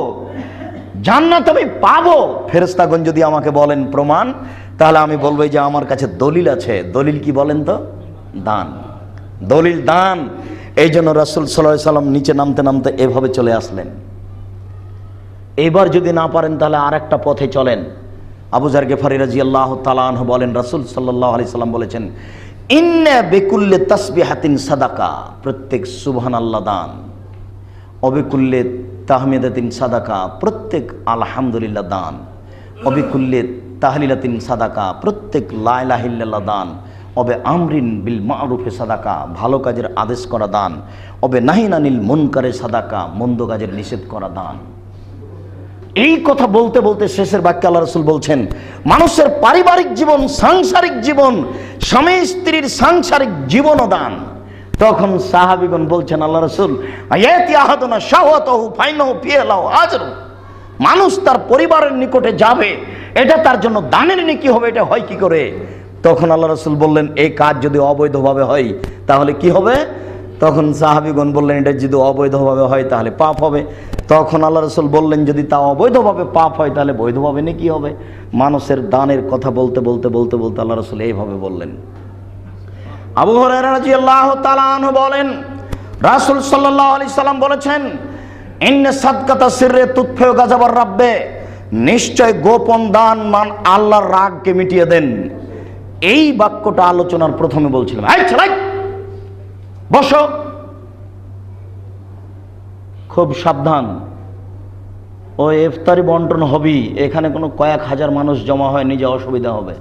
জান্নাত আমি পাবো, ফেরেশতাগণ যদি আমাকে বলেন প্রমাণ, তাহলে আমি বলবো যে আমার কাছে দলিল আছে। দলিল কি বলেন তো? দান। দলিল দান। এই জন্য রাসূল সাল্লাল্লাহু আলাইহি ওয়াসাল্লাম নিচে নামতে নামতে এভাবে চলে আসলেন। এবার যদি না পারেন তাহলে আরেকটা পথে চলেন। আবু যার গিফারী রাদিয়াল্লাহু তাআলা আনহু বলেন, রাসূল সাল্লাল্লাহু আলাইহি সাল্লাম বলেছেন, ইন্না বিকুল্লি তাসবিহাতিন সাদাকা, প্রত্যেক সুবহানাল্লাহ দান। অবিকুল্লি তাহমিদাতিন সাদাকা, প্রত্যেক আলহামদুলিল্লাহ দান। অবিকুল্লি তাহলিলাতিন সাদাকা, প্রত্যেক লা ইলাহা ইল্লাল্লাহ দান। অবে আমরিন বিল মারুফে সাদাকা, ভালো কাজের আদেশ করা দান। অবে নাহিন আনিল মুনকারে সাদাকা, মন্দ কাজের নিষেধ করা দান। এই কথা বলতে বলতে শেষের বাক্যে আল্লাহ রাসূল বলছেন, মানুষের পারিবারিক জীবন, সাংসারিক জীবন, স্বামী স্ত্রীর সাংসারিক জীবনও দান। তখন সাহাবীগণ বলছেন, আল্লাহ রাসূল, আয়াতি আহাদুনা শাহওয়াতাহু ফাইনাহু ফিলাহু আজরু, মানুষ তার পরিবারের নিকটে যাবে, এটা তার জন্য দানের নেকি হবে, এটা হয় কি করে? তখন আল্লাহ রাসূল বললেন, এই কাজ যদি অবৈধভাবে হয় তাহলে কি হবে? তখন সাহাবীগণ বললেন, এটা যদি অবৈধভাবে হয় তাহলে পাপ হবে। তখন আল্লাহ রাসূল বললেন, যদি তা অবৈধভাবে পাপ হয় তাহলে বৈধভাবে নেকি হবে। মানুষের দানের কথা বলতে বলতে বলতে বলতে আল্লাহ রাসূল এইভাবে বললেন। আবু হুরায়রা রাদিয়াল্লাহু তাআলা আনহু বলেন, রাসূল সাল্লাল্লাহু আলাইহি সাল্লাম বলেছেন, ইন্না সাদকাতা সিররে তুতফিউ গাযাবার রাব্বে, নিশ্চয় গোপন দান আল্লাহর রাগকে মিটিয়ে দেন। এই বাক্যটা আলোচনার প্রথমে বলছিলাম, এই ছেলে বসো, খুব সাবধান, ও ইফতারি বন্টন হবি, এখানে কোনো কয়েক হাজার মানুষ জমা হয়, নিজে অসুবিধা হবে,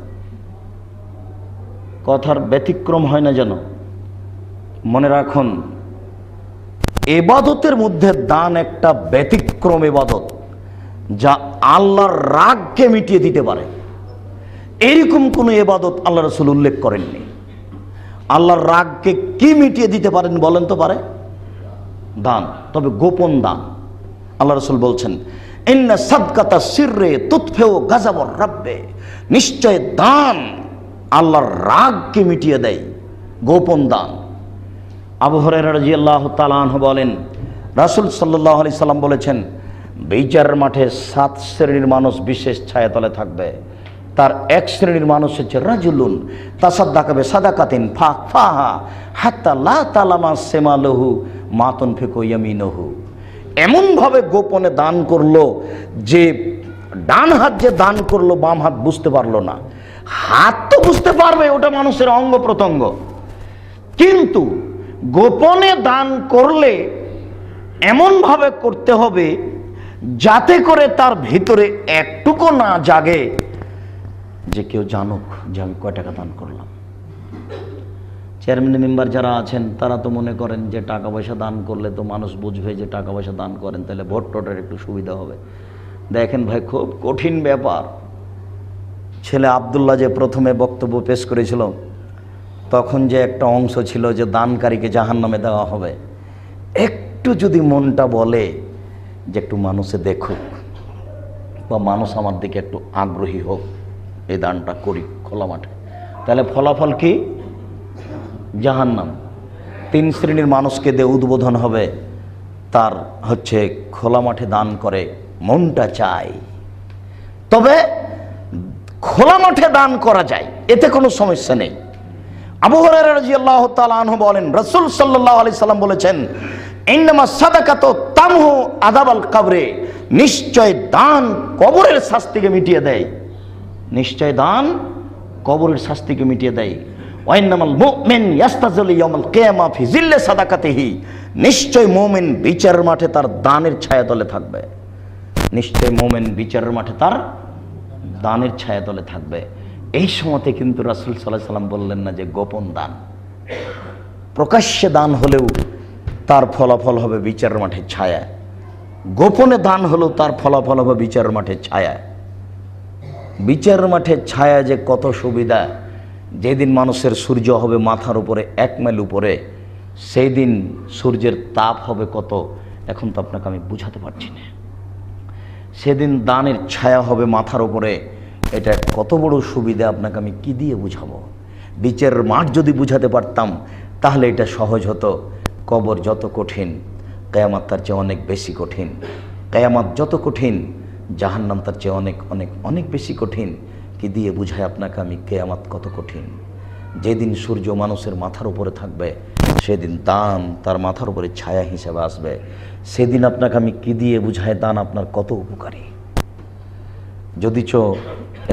কথার ব্যতিক্রম হয় না যেন। মনে রাখুন, ইবাদতের মধ্যে দান একটা ব্যতিক্রম ইবাদত, যা আল্লাহর রাগকে মিটিয়ে দিতে পারে। এরকম কোন ইবাদত আল্লাহ রাসূল উল্লেখ করেননি। আল্লাহর রাগকে কি মিটিয়ে দিতে পারেন বলেন তো? পারে দান, তবে গোপন দান। আল্লাহ রাসূল বলছেন, ইন্না সাদকাতা সিররে তুতফিউ গাযাবার রাব্বে, নিশ্চয় দান আল্লাহর রাগকে মিটিয়ে দেয়, গোপন দান। আবু হুরায়রা রাদিয়াল্লাহু তাআলা আনহু বলেন, রাসূল সাল্লাল্লাহু আলাইহি সাল্লাম বলেছেন, বিচারের মাঠে 7 শ্রেণীর মানুষ বিশেষ ছায়াতলে থাকবে। তার এক শ্রেণীর মানুষ হচ্ছে রাজুলুন তাসাদ্দাকা বিসাদাকাতিন ফাহা হাত্তা লা তালামা শিমালুহু মা তুনফিকু ইয়ামিনুহু, এমনভাবে গোপনে দান করলো যে ডান হাত যে দান করলো বাম হাত বুঝতে পারলো না। হাত তো বুঝতে পারবে, ওটা মানুষের অঙ্গ প্রত্যঙ্গ, কিন্তু গোপনে দান করলে এমনভাবে করতে হবে যাতে করে তার ভিতরে একটুকু না জাগে যে কেউ জানুক যে আমি কয় টাকা দান করলাম। চেয়ারম্যান মেম্বার যারা আছেন তারা তো মনে করেন যে টাকা পয়সা দান করলে তো মানুষ বুঝবে যে টাকা পয়সা দান করেন, তাহলে ভোট টোটের একটু সুবিধা হবে। দেখেন ভাই, খুব কঠিন ব্যাপার। ছেলে আব্দুল্লাহ যে প্রথমে বক্তব্য পেশ করেছিল, তখন যে একটা অংশ ছিল যে দানকারীকে জাহান্নামে দেওয়া হবে, একটু যদি মনটা বলে যে একটু মানুষে দেখুক বা মানুষ আমার দিকে একটু আগ্রহী হোক, এই দানটা করি খোলা মাঠে, তাহলে ফলাফল কি? জাহান্নাম। 3 শ্রেণীর মানুষকে দিয়ে উদ্বোধন হবে। তার হচ্ছে খোলা মাঠে দান করে, মনটা চায়। তবে খোলা মাঠে দান করা যায়, এতে কোনো সমস্যা নেই। আবু হুরায়রা রাদিয়াল্লাহু তাআলা আনহু বলেন, রাসূল সাল্লাল্লাহু আলাইহি সাল্লাম বলেছেন, ইন্নামা সাদাকাতু তামহু আযাবাল কবরে, নিশ্চয় দান কবরের শাস্তিকে মিটিয়ে দেয়। নিশ্চয় দান কবরের শাস্তিকে মিটিয়ে দেয়। ওয়া ইন্নামাল মুমিন ইয়াস্তাযিলু ইয়াউমাল কিয়ামা ফি জিল্লি সাদাকাতিহি, নিশ্চয় মুমিন বিচারের মাঠে তার দানের ছায়া তলে থাকবে। নিশ্চয় মুমিন বিচারের মাঠে তার দানের ছায়া তলে থাকবে। এই সময়তে কিন্তু রাসূল সাল্লাল্লাহু আলাইহি সাল্লাম বললেন না যে গোপন দান, প্রকাশ্যে দান হলেও তার ফলাফল হবে বিচারের মাঠে ছায়া, গোপনে দান হলেও তার ফলাফল হবে বিচারের মাঠে ছায়া। বিচারের মাঠে ছায়া যে কত সুবিধা, যেদিন মানুষের সূর্য হবে মাথার উপরে 1 মাইল উপরে, সেই দিন সূর্যের তাপ হবে কত, এখন তো আপনাকে আমি বুঝাতে পারছি না। সেদিন দানের ছায়া হবে মাথার উপরে, এটা কত বড় সুবিধা আপনাকে আমি কি দিয়ে বুঝাবো। বিচারের মাঠ যদি বুঝাতে পারতাম তাহলে এটা সহজ হতো। কবর যত কঠিন, কিয়ামত তার চেয়ে অনেক বেশি কঠিন। কিয়ামত যত কঠিন, জাহান্নাম তার চেয়ে অনেক অনেক অনেক বেশি কঠিন। কি দিয়ে বুঝায় আপনাকে আমি কিয়ামত কত কঠিন। যেদিন সূর্য মানুষের মাথার উপরে থাকবে, সেদিন দান তার মাথার উপরে ছায়া হিসেবে আসবে। সেদিন আপনাকে আমি কি দিয়ে বুঝায় দান আপনার কত উপকারী। যদিচ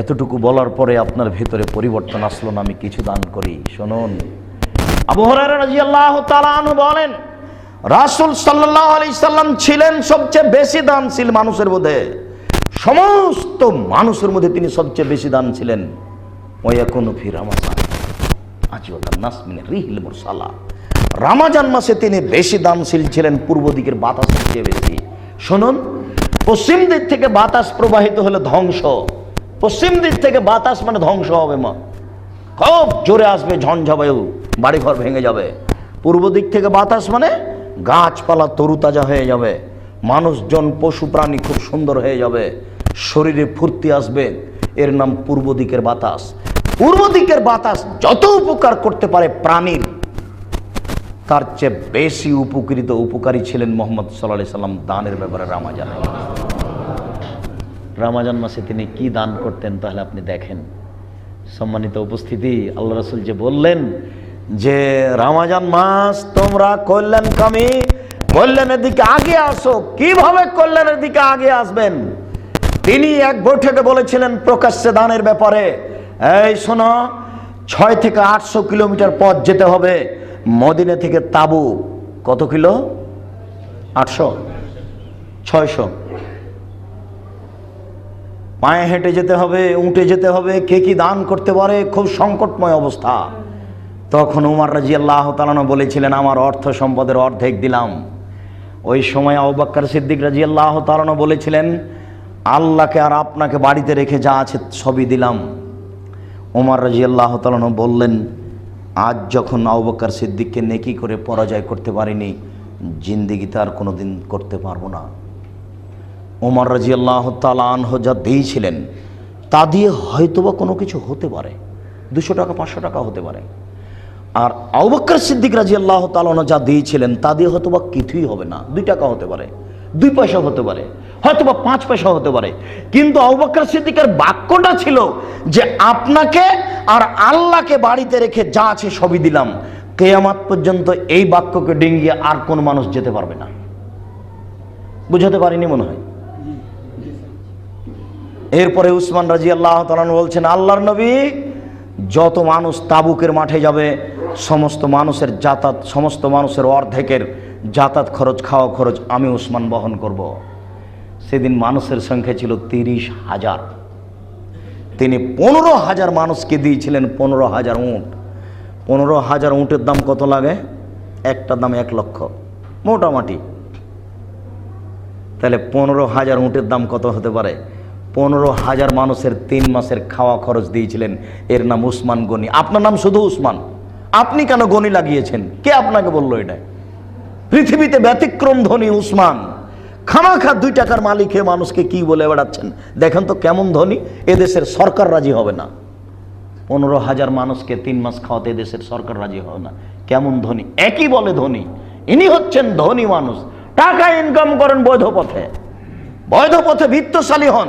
এতটুকু বলার পরে আপনার ভেতরে পরিবর্তন আসলো না, আমি কিছু দান করি। শুনুন, আবু হুরায়রা রাদিয়াল্লাহু তাআলা আনহু বলেন, রাসূল সাল্লাল্লাহু আলাইহি সাল্লাম ছিলেন সবচেয়ে বেশি দানশীল মানুষের মধ্যে, সমস্ত মানুষের মধ্যে তিনি সবচেয়ে বেশি দান ছিলেন। ওয়ায়াকুনু ফি রামাযান আজওয়াদান নাস মিন রিহিল মুরসালা, রমজান মাসে তিনি বেশি দানশীল ছিলেন পূর্ব দিকের বাতাসের চেয়ে বেশি। শুনুন, পশ্চিম দিক থেকে বাতাস প্রবাহিত হলে ধ্বংস, পশ্চিম দিক থেকে বাতাস মানে ধ্বংস হবে, খুব জোরে আসবে, ঝঞ্ঝাবায়ু, বাড়িঘর ভেঙে যাবে। পূর্ব দিক থেকে বাতাস মানে গাছপালা তরুতাজা হয়ে যাবে, মানুষজন পশু প্রাণী খুব সুন্দর হয়ে যাবে, শরীরে ফুর্তি আসবে। এর নাম পূর্ব দিকের বাতাস। পূর্ব দিকের বাতাস যত উপকার করতে পারে প্রাণীর, তার চেয়ে বেশি উপকারী ছিলেন মুহাম্মদ সাল্লাল্লাহু আলাইহি সাল্লাম দানের ব্যাপারে। রমজান মাসে তিনি কি দান করতেন তাহলে আপনি দেখেন। সম্মানিত উপস্থিতি, আল্লাহ রাসূল যে বললেন যে রমজান মাস তোমরা কল্যাণকামী, কল্যাণের দিকে আগে আসো। কিভাবে কল্যাণের দিকে আগে আসবেন? তিনি এক বৈঠকে বলেছিলেন প্রকাশ্যে দানের ব্যাপারে, এই শোনো, 6 থেকে 800 কিলোমিটার পথ যেতে হবে মদিনা থেকে তাবুক। কত কিলো? 800, 600। পায়ে হেঁটে যেতে হবে, উঠে যেতে হবে। কে কি দান করতে পারে? খুব সংকটময় অবস্থা। তখন উমর রাদিয়াল্লাহু তাআলা বলেছিলেন, আমার অর্থ সম্পদের অর্ধেক দিলাম। ওই সময় আবু বকর সিদ্দিক রাদিয়াল্লাহু তাআলা বলেছিলেন, আল্লাহকে আর আপনাকে বাড়িতে রেখে যা আছে সবই দিলাম। উমর রাদিয়াল্লাহু তাআলা বললেন, আজ যখন আবু বকর সিদ্দিককে নেকি করে পরাজয় করতে পারিনি, জিন্দেগিতে আর কোনোদিন করতে পারবো না। উমর রাদিয়াল্লাহু তাআলা আনহু যা দিয়েছিলেন তা দিয়ে হয়তোবা কোনো কিছু হতে পারে, 200 টাকা 500 টাকা হতে পারে। আর আবু বকর সিদ্দিক রাদিয়াল্লাহু তাআলা যা দিয়েছিলেন তা দিয়ে হয়তোবা কিছুই হবে না, 2 টাকা হতে পারে, 2 পয়সা হতে পারে, হয়তোবা 5 পয়সা হতে পারে। কিন্তু আবু বকর সিদ্দিকের বাক্যটা ছিল যে আপনাকে আর আল্লাহকে বাড়িতে রেখে যা আছে সবই দিলাম। কিয়ামত পর্যন্ত এই বাক্যকে ডিঙ্গিয়ে আর কোন মানুষ যেতে পারবে না। বুঝাতে পারিনি মনে হয়। এরপরে উসমান রাদিয়াল্লাহু তাআলা বলছেন, আল্লাহর নবী, যত মানুষ তাবুকের মাঠে যাবে সমস্ত মানুষের যাতায়াত, সমস্ত মানুষের অর্ধেকের যাতায়াত খরচ, খাওয়া খরচ আমি উসমান বহন করব। সেদিন মানুষের সংখ্যা ছিল 30,000। তিনি 15,000 মানুষকে দিয়েছিলেন 15,000 উট। 15,000 উটের দাম কত লাগে? একটা দাম 1 লক্ষ মোটামুটি। তাহলে 15,000 উটের দাম কত হতে পারে? 15,000 মানুষের 3 মাসের খাওয়া খরচ দিয়েছিলেন। এর নাম উসমান গনি। আপনার নাম শুধু উসমান, আপনি কেন গনি লাগিয়েছেন? কে আপনাকে বললো এটা? পৃথিবীতে ব্যতিক্রম ধনী উসমান। খামাখা 2 টাকার মালিক হয়ে মানুষকে কি বলে বেড়াচ্ছেন? দেখেন তো কেমন ধনী। এদেশের সরকার রাজি হবে না। 15,000 মানুষকে 3 মাস খাওয়াতে এদেশের সরকার রাজি হবে না। কেমন ধনী! একই বলে ধনী। ইনি হচ্ছেন ধনী মানুষ, টাকা ইনকাম করেন বৈধ পথে, বৈধ পথে বিত্তশালী হন।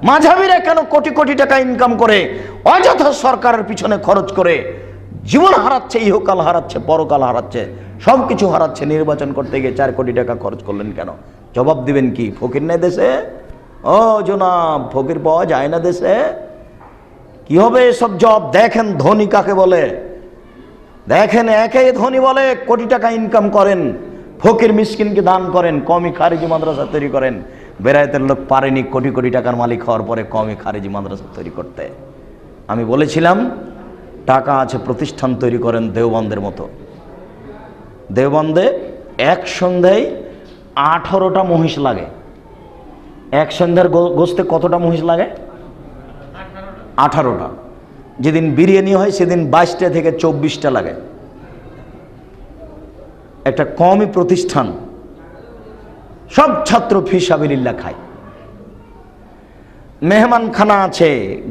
মাঝাবিরা কেন কোটি কোটি টাকা ইনকাম করে অযথা সরকারের পিছনে খরচ করে জীবন হারাচ্ছে, ইহকাল হারাচ্ছে, পরকাল হারাচ্ছে, সবকিছু হারাচ্ছে। নির্বাচন করতে গিয়ে 4 কোটি টাকা খরচ করলেন কেন? জবাব দিবেন কি? ফকির নেই দেশে? ও জনাব, ফকির পাওয়া যায় না দেশে? কি হবে এসব জব? দেখেন ধনী কাকে বলে, দেখেন একে ধনী বলে কোটি টাকা ইনকাম করেন, ফকির মিসকিনকে দান করেন, কওমি খারিজি মাদ্রাসা তৈরি করেন। বেরায়েতের লোক পারেনি কোটি কোটি টাকার মালিক হওয়ার পরে কওমি খারিজি মাদ্রাসা তৈরি করতে। আমি বলেছিলাম টাকা আছে, প্রতিষ্ঠান তৈরি করেন দেওবন্দের মতো। দেওবন্দে এক সন্ধ্যায় 18টা মহিষ লাগে। এক সন্ধ্যার গোস্তে কতটা মহিষ লাগে? 18টা। যেদিন বিরিয়ানি হয় সেদিন 22টা থেকে 24টা লাগে। একটা কওমি প্রতিষ্ঠান, সব ছাত্র ফি সাবিলিল্লাহ খায়। মেহমান খানা আছে,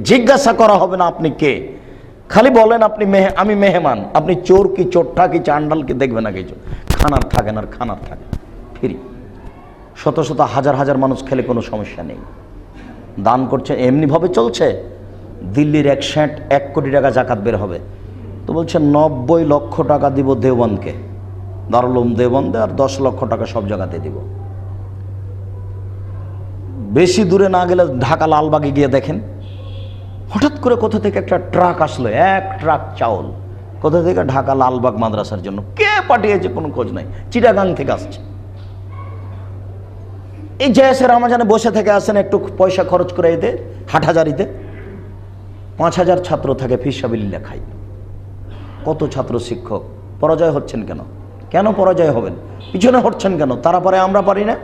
জিজ্ঞাসা করা হবে না আপনি কে, খালি বলেন আপনি আমি মেহমান। আপনি চোর কি চোরটা কি চান্ডাল কি দেখবে না কিছু, খানার থাকেন আর খানার থাকে ফ্রি। শত শত হাজার হাজার মানুষ খেলে কোনো সমস্যা নেই। দান করছে, এমনিভাবে চলছে। দিল্লির 1 কোটি টাকা জাকাত বের হবে, তো বলছে 90 লক্ষ টাকা দিব দেওবন্দকে, দারুল উলুম দেওবন্দে, আর 10 লক্ষ টাকা সব জায়গাতে দিব। বেশি দূরে না গেলে ঢাকা লালবাগে গিয়ে দেখেন, হঠাৎ করে কোথা থেকে একটা ট্রাক আসলো, 1 ট্রাক চাউল। কোথা থেকে? ঢাকা লালবাগ মাদ্রাসার জন্য। কে পাঠিয়েছে কোনো খোঁজ নাই, চিটাগাং থেকে আসছে। এই জয়েসের রামাজানে বসে থেকে আসেন, একটু পয়সা খরচ করে এতে হাটহাজারিতে 5000 ছাত্র থাকে, ফি সাবিলিল্লাহ খাই। কত ছাত্র শিক্ষক পরাজয় হচ্ছেন কেন? কেন পরাজয় হবেন? পিছনে হচ্ছেন কেন? তারা পারে, আমরা পারি না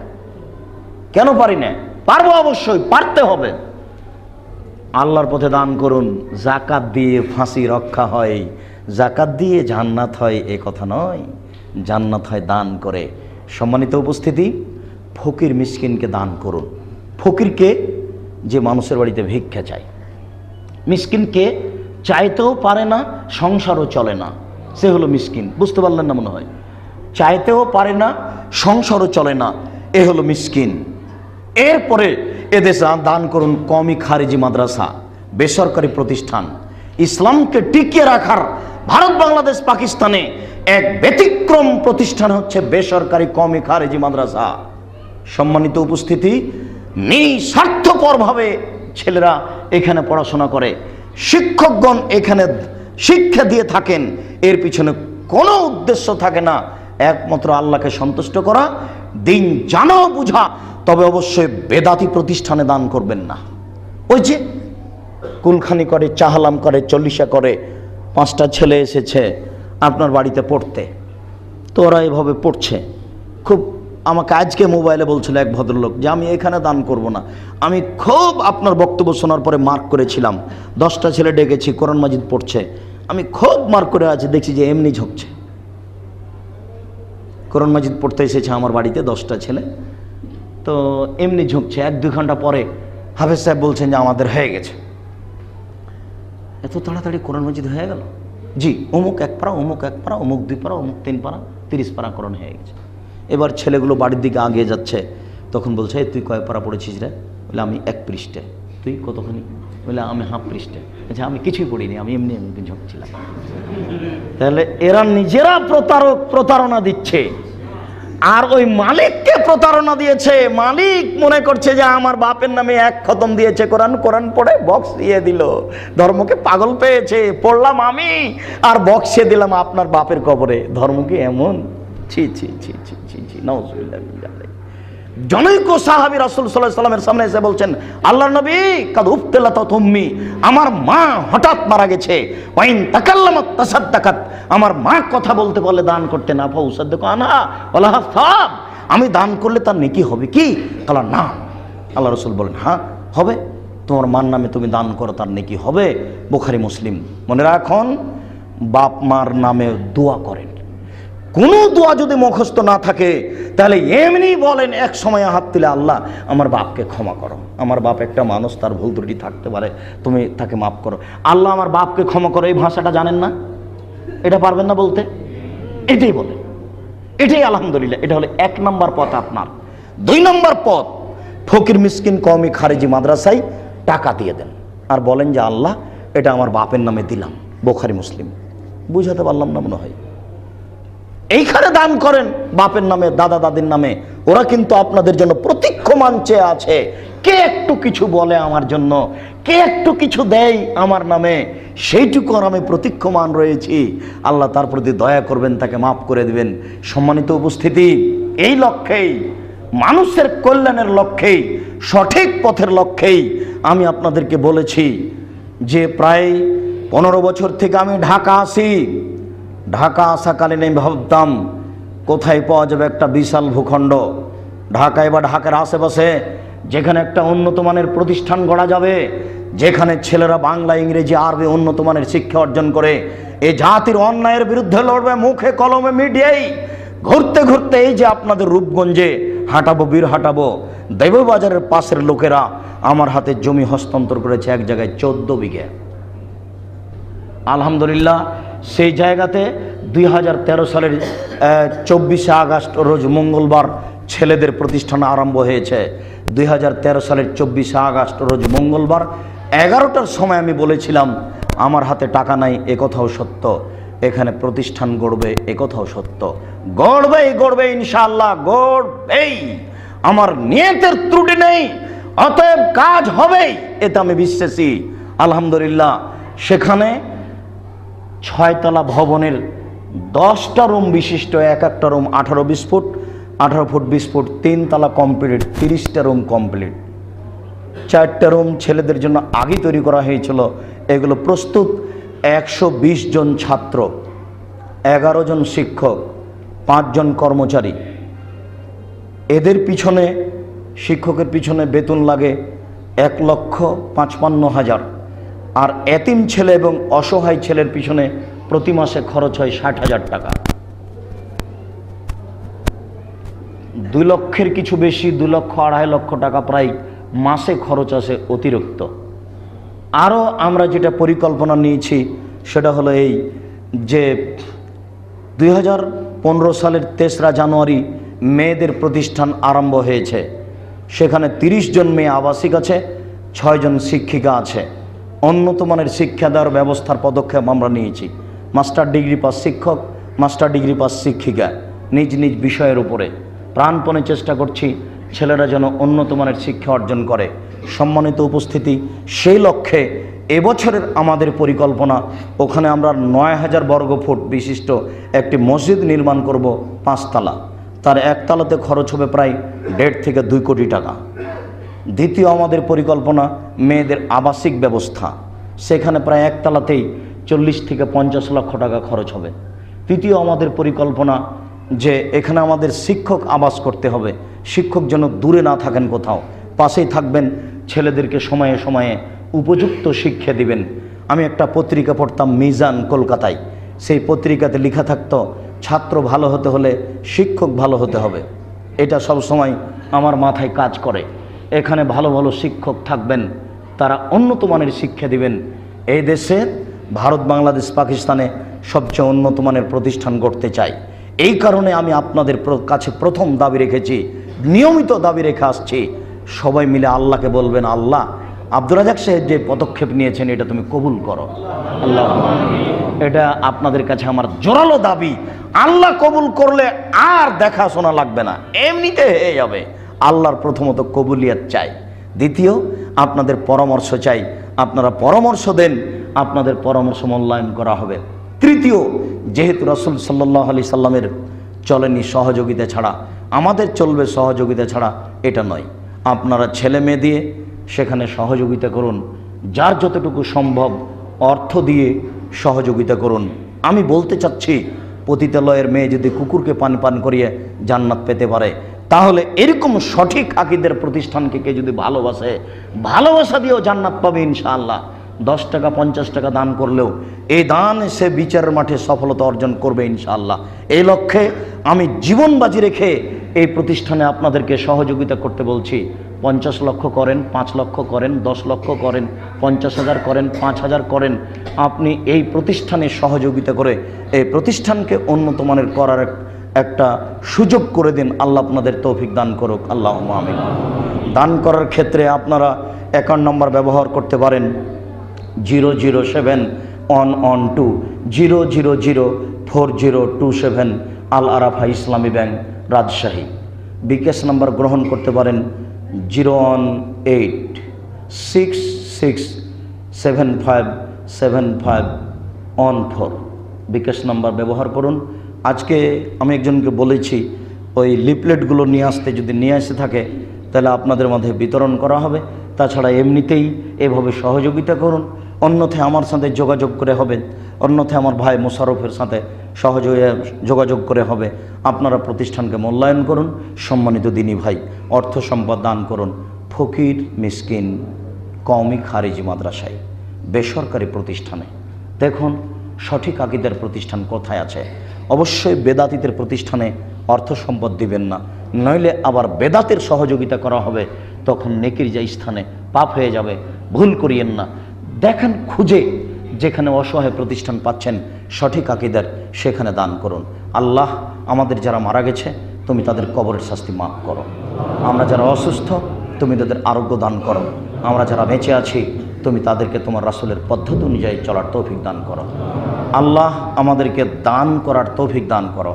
কেন? পারি না, পারবো, অবশ্যই পারতে হবে। আল্লাহর পথে দান করুন। জাকাত দিয়ে ফাঁসি রক্ষা হয়, জাকাত দিয়ে জান্নাত হয় এ কথা নয়, জান্নাত হয় দান করে। সম্মানিত উপস্থিতি, ফকির মিসকিনকে দান করুন। ফকিরকে, যে মানুষের বাড়িতে ভিক্ষা চায়, মিসকিনকে চাইতেও পারে না, সংসারও চলে না, সে হলো মিসকিন। বুঝতে পারলেন না মনে হয়? চাইতেও পারে না, সংসারও চলে না, এ হলো মিসকিন। এরপরে এদেশে দান করুন কওমি খারিজি মাদ্রাসা, বেসরকারি প্রতিষ্ঠান। ইসলামকে টিকিয়ে রাখার ভারত, বাংলাদেশ, পাকিস্তানে এক ব্যতিক্রম প্রতিষ্ঠান হচ্ছে বেসরকারি কওমি খারিজি মাদ্রাসা। সম্মানিত উপস্থিতি, নিঃস্বার্থপরভাবে ছেলেরা এখানে পড়াশোনা করে, শিক্ষকগণ এখানে শিক্ষা দিয়ে থাকেন। এর পিছনে কোনো উদ্দেশ্য থাকে না, একমাত্র আল্লাহকে সন্তুষ্ট করা, দিন জানা বুঝা। তবে অবশ্যই বেদাতি প্রতিষ্ঠানে দান করবেন না। ওই যে কুলখানি করে, চাহালাম করে, চল্লিশা করে, 5টা ছেলে এসেছে আপনার বাড়িতে পড়তে, তো ওরা এভাবে পড়ছে। খুব আমাকে আজকে মোবাইলে বলছিল এক ভদ্রলোক যে আমি এখানে দান করব না। আমি খুব আপনার বক্তব্য শোনার পরে মার্ক করেছিলাম, 10টা ছেলে ডেকেছি, কোরআন মাজিদ পড়ছে, আমি খুব মার্ক করে আছি, দেখছি যে এমনি ঝুঁকছে। কোরআন মাজিদ পড়তে এসেছে আমার বাড়িতে 10টা ছেলে, তো এমনি ঝুঁকছে। 1-2 ঘন্টা পরে হাফেজ সাহেব বলছেন যে আমাদের হয়ে গেছে। এত তাড়াতাড়ি কোরআন মাজিদ হয়ে গেল? জি, অমুক 1 পারা, অমুক 1 পারা, অমুক 2 পারা, অমুক 3 পারা, 30 পারা কোরআন হয়ে গেছে। এবার ছেলেগুলো বাড়ির দিকে আগিয়ে যাচ্ছে, তখন বলছে তুই কয় পারা পড়েছিস রে? বলে আমি 1 পৃষ্ঠা। তুই কতখানি? বলে আমি হাফ পৃষ্ঠা। আচ্ছা, আমি কিছুই পড়িনি, আমি এমনি এমনি ঝুঁকছিলাম। তাহলে এরা নিজেরা প্রতারণা দিচ্ছে, আর ওই মালিককে প্রতারণা দিয়েছে। মালিক মনে করছে যে আমার বাপের নামে 1 খতম দিয়েছে, কোরআন কোরআন পড়ে বক্স দিয়ে দিল, ধর্মকে পাগল পেয়েছে, পড়লাম আমি আর বক্সে দিলাম আপনার বাপের কবরে। ধর্ম কি এমন? ছি ছি ছি ছি ছি ছি, নাউজুবিল্লাহ। জনৈক সাহাবী রাসূল সাল্লাল্লাহু আলাইহি ওয়াসাল্লামের সামনে এসে বলছেন, আল্লাহর নবী, কাদ উফতিলাত উম্মি, আমার মা হঠাৎ মারা গেছে, ওয়াইন তাকাল্লামাত তাসাদ্দাকাত, আমার মা কথা বলতে বলে দান করতে না, ফাউসাদ্দাকু আনহা ওয়ালা হাসাব, আমি দান করলে তার নেকি হবে কি? কালা না। আল্লাহ রাসূল বলেন, হ্যাঁ হবে, তোমার মার নামে তুমি দান করো, তার নেকি হবে। বুখারী মুসলিম। মনে রাখুন, বাপ মার নামে দোয়া করেন। কোনো দোয়া যদি মুখস্থ না থাকে তাহলে এমনি বলেন, এক সময় হাত তুলে, আল্লাহ আমার বাপকে ক্ষমা করো, আমার বাপ একটা মানুষ, তার ভুল ত্রুটি থাকতে পারে, তুমি তাকে মাফ করো। আল্লাহ আমার বাপকে ক্ষমা করো, এই ভাষাটা জানেন না? এটা পারবেন না বলতে? এটাই বলেন, এটাই আলহামদুলিল্লাহ, এটা হলো 1 নম্বর পথ আপনার। 2 নম্বর পথ, ফকির মিসকিন কওমি খারেজি মাদ্রাসায় টাকা দিয়ে দেন আর বলেন যে আল্লাহ এটা আমার বাপের নামে দিলাম। বুখারী মুসলিম। বুঝাতে পারলাম না মনে হয়? এইখানে দান করেন বাপের নামে, দাদা দাদির নামে, ওরা কিন্তু আপনাদের জন্য প্রতীক্ষমান চেয়ে আছে। কে একটু কিছু বলে আমার জন্য, কে একটু কিছু দেয় আমার নামে, সেইটুকু আর আমি প্রতীক্ষমান রয়েছি। আল্লাহ তার প্রতি দয়া করবেন, তাকে মাফ করে দিবেন। সম্মানিত উপস্থিতি, এই লক্ষ্যেই, মানুষের কল্যাণের লক্ষ্যেই, সঠিক পথের লক্ষ্যেই আমি আপনাদেরকে বলেছি যে প্রায় 15 বছর থেকে আমি ঢাকা আসি। ঢাকা আসাকালীন আমি ভাবতাম কোথায় পাওয়া যাবে একটা বিশাল ভূখণ্ড, ঢাকায় বা ঢাকার আশেপাশে, যেখানে একটা উন্নত মানের প্রতিষ্ঠান গড়া যাবে, যেখানে ছেলেরা বাংলা, ইংরেজি, আরবি উন্নত মানের শিক্ষা অর্জন করে এই জাতির অন্যায়ের বিরুদ্ধে লড়বে মুখে কলমে মিডিয়ায়। ঘুরতে ঘুরতে এই যে আপনাদের রূপগঞ্জে হাঁটাবো, বীর হাঁটাবো, দেববাজারের পাশের লোকেরা আমার হাতে জমি হস্তান্তর করেছে এক জায়গায় 14 বিঘা। আলহামদুলিল্লাহ, সেই জায়গাতে 2013 সালের 24শে আগস্ট রোজ মঙ্গলবার ছেলেদের প্রতিষ্ঠান আরম্ভ হয়েছে। 2013 সালের 24শে আগস্ট রোজ মঙ্গলবার 11টার সময় আমি বলেছিলাম আমার হাতে টাকা নাই, একথাও সত্য। এখানে প্রতিষ্ঠান গড়বে, একথাও সত্য। গড়বে ইনশাআল্লাহ, গড়বেই। আমার নিয়তের ত্রুটি নেই, অতএব কাজ হবেই, এতে আমি বিশ্বাসী। আলহামদুলিল্লাহ, সেখানে 6 তলা ভবনের 10টা রুম বিশিষ্ট, এক একটা রুম 18-20 ফুট, 18 ফুট 20 ফুট, 3 তলা কমপ্লিট, 30টা রুম কমপ্লিট। 4টা রুম ছেলেদের জন্য আগেই তৈরি করা হয়েছিল, এগুলো প্রস্তুত। 120 জন ছাত্র, 11 জন শিক্ষক, 5 জন কর্মচারী। এদের পিছনে, শিক্ষকের পিছনে বেতন লাগে 1,55,000, আর এতিম ছেলে এবং অসহায় ছেলের পিছনে প্রতি মাসে খরচ হয় 60,000 টাকা। 2 লক্ষের কিছু বেশি, 2 লক্ষ 2.5 লক্ষ টাকা প্রায় মাসে খরচ আসে অতিরিক্ত। আরও আমরা যেটা পরিকল্পনা নিয়েছি সেটা হলো এই যে 2015 সালের 3রা জানুয়ারি মেয়েদের প্রতিষ্ঠান আরম্ভ হয়েছে। সেখানে 30 জন মেয়ে আবাসিক আছে, 6 জন শিক্ষিকা আছে। উন্নত মানের শিক্ষা দেওয়ার ব্যবস্থার পদক্ষেপ আমরা নিয়েছি। মাস্টার ডিগ্রি পাস শিক্ষক, মাস্টার ডিগ্রি পাস শিক্ষিকা, নিজ নিজ বিষয়ের উপরে প্রাণপণে চেষ্টা করছি ছেলেরা যেন উন্নত মানের শিক্ষা অর্জন করে। সম্মানিত উপস্থিতি, সেই লক্ষ্যে এবছরের আমাদের পরিকল্পনা, ওখানে আমরা 9,000 বর্গফুট বিশিষ্ট একটি মসজিদ নির্মাণ করব 5 তলা। তার 1 তলাতে খরচ হবে প্রায় 1.5 থেকে 2 কোটি টাকা। দ্বিতীয় আমাদের পরিকল্পনা মেয়েদের আবাসিক ব্যবস্থা, সেখানে প্রায় 1 তলাতেই 40 থেকে 50 লক্ষ টাকা খরচ হবে। তৃতীয় আমাদের পরিকল্পনা যে এখানে আমাদের শিক্ষক আবাস করতে হবে, শিক্ষক যেন দূরে না থাকেন, কোথাও পাশেই থাকবেন, ছেলেদেরকে সময়ে সময়ে উপযুক্ত শিক্ষা দিবেন। আমি একটা পত্রিকা পড়তাম মিজান, কলকাতায়, সেই পত্রিকাতে লেখা থাকতো ছাত্র ভালো হতে হলে শিক্ষক ভালো হতে হবে। এটা সব সময় আমার মাথায় কাজ করে। এখানে ভালো ভালো শিক্ষক থাকবেন, তারা উন্নত মানের শিক্ষা দিবেন। এই দেশে, ভারত, বাংলাদেশ, পাকিস্তানে সবচেয়ে উন্নত মানের প্রতিষ্ঠান গড়তে চাই। এই কারণে আমি আপনাদের কাছে প্রথম দাবি রেখেছি, নিয়মিত দাবি রেখে আসছি, সবাই মিলে আল্লাহকে বলবেন, আল্লাহ আব্দুর রাজাক সাহেব যে পদক্ষেপ নিয়েছেন এটা তুমি কবুল করো। আল্লাহ, এটা আপনাদের কাছে আমার জোরালো দাবি। আল্লাহ কবুল করলে আর দেখাশোনা লাগবে না, এমনিতে হয়ে যাবে। আল্লাহর প্রথমত কবুলিয়ত চাই, দ্বিতীয় আপনাদের পরামর্শ চাই, আপনারা পরামর্শ দেন, আপনাদের পরামর্শ মূল্যায়ন করা হবে। তৃতীয়, যেহেতু রাসূল সাল্লাল্লাহু আলাইহি সাল্লামের চলেনি সহযোগিতা ছাড়া, আমাদের চলবে সহযোগিতা ছাড়া, এটা নয়। আপনারা ছেলে মেয়ে দিয়ে সেখানে সহযোগিতা করুন, যার যতটুকু সম্ভব অর্থ দিয়ে সহযোগিতা করুন। আমি বলতে চাচ্ছি, পতিতালয়ের মেয়ে যদি কুকুরকে পান করিয়ে জান্নাত পেতে পারে, তাহলে এরকম সঠিক আকীদার প্রতিষ্ঠানকে কে যদি ভালোবাসে, ভালোবাসা দিয়েও জান্নাত পাবে ইনশাআল্লাহ। 10 টাকা 50 টাকা দান করলেও এই দান সে বিচারের মাঠে সফলতা অর্জন করবে ইনশাআল্লাহ। এই লক্ষ্যে আমি জীবন বাজি রেখে এই প্রতিষ্ঠানে আপনাদেরকে সহযোগিতা করতে বলছি। 50 লক্ষ করেন, 5 লক্ষ করেন, 10 লক্ষ করেন, 50,000 করেন, 5,000 করেন, আপনি এই প্রতিষ্ঠানে সহযোগিতা করে এই প্রতিষ্ঠানকে উন্নত মানের করার একটা সুযোগ করে দিন। আল্লাহ আপনাদের তৌফিক দান করুক, আল্লাহুম্মা আমিন। দান করার ক্ষেত্রে আপনারা অ্যাকাউন্ট নাম্বার ব্যবহার করতে পারেন 007-112-000-4027 আল আরাফা ইসলামী ব্যাংক, রাজশাহী। বিকাশ নাম্বার গ্রহণ করতে পারেন 01866757514। বিকাশ নাম্বার ব্যবহার করুন। আজকে আমি একজনকে বলেছি ওই লিফলেটগুলো নিয়ে আসতে, যদি নিয়ে আসে থাকে তাহলে আপনাদের মধ্যে বিতরণ করা হবে। তাছাড়া এমনিতেই এভাবে সহযোগিতা করুন, অন্যথায় আমার সাথে যোগাযোগ করে হবে, অন্যথায় আমার ভাই মোশারফের সাথে যোগাযোগ করে হবে। আপনারা প্রতিষ্ঠানকে মূল্যায়ন করুন। সম্মানিত দিনী ভাই, অর্থ সম্পদ দান করুন ফকির মিসকিন কওমি খারিজি মাদ্রাসায়, বেসরকারি প্রতিষ্ঠানে। দেখুন সঠিক আকীদার প্রতিষ্ঠান কোথায় আছে। অবশ্যই বেদাতীদের প্রতিষ্ঠানে অর্থ সম্পদ দিবেন না, নইলে আবার বেদাতের সহযোগিতা করা হবে, তখন নেকির যে স্থানে পাপ হয়ে যাবে। ভুল করিয়েন না, দেখেন খুঁজে যেখানে অসহায় প্রতিষ্ঠান পাচ্ছেন সঠিক আকীদার, সেখানে দান করুন। আল্লাহ আমাদের যারা মারা গেছে তুমি তাদের কবরের শাস্তি মাফ করো। আমরা যারা অসুস্থ তুমি তাদের আরোগ্য দান করো। আমরা যারা বেঁচে আছি তুমি তাদেরকে তোমার রাসূলের পদ্ধতি অনুযায়ী চলার তৌফিক দান করো। আল্লাহ আমাদেরকে দান করার তৌফিক দান করো,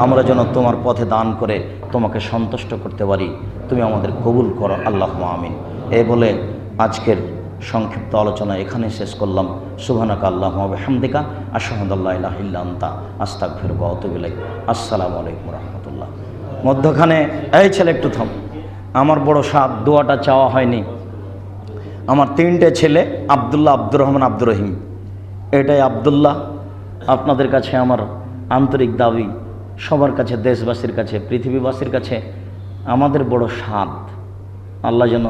আমরা যেন তোমার পথে দান করে তোমাকে সন্তুষ্ট করতে পারি। তুমি আমাদের কবুল করো, আল্লাহুম্মা আমিন। এই বলে আজকের সংক্ষিপ্ত আলোচনা এখানে শেষ করলাম। সুবহানাকা আল্লাহুম্মা ওয়া বিহামদিকা আশহাদু আল্লা ইলাহা ইল্লা আনতা আস্তাগফিরুকা ওয়া আতুবু ইলাইক। আসসালামু আলাইকুম ওয়া রাহমাতুল্লাহ। মধ্যখানে এই ছেলে একটু থাম, আমার বড় সাদ দোয়াটা চাওয়া হয়নি। আমার 3টে ছেলে আব্দুল্লাহ, আব্দুর রহমান, আব্দুর রহিম। এটাই আব্দুল্লাহ। আপনাদের কাছে আমার আন্তরিক দাবি, সবার কাছে, দেশবাসীর কাছে, পৃথিবীবাসীর কাছে আমাদের বড় সাদ আল্লাহ যেন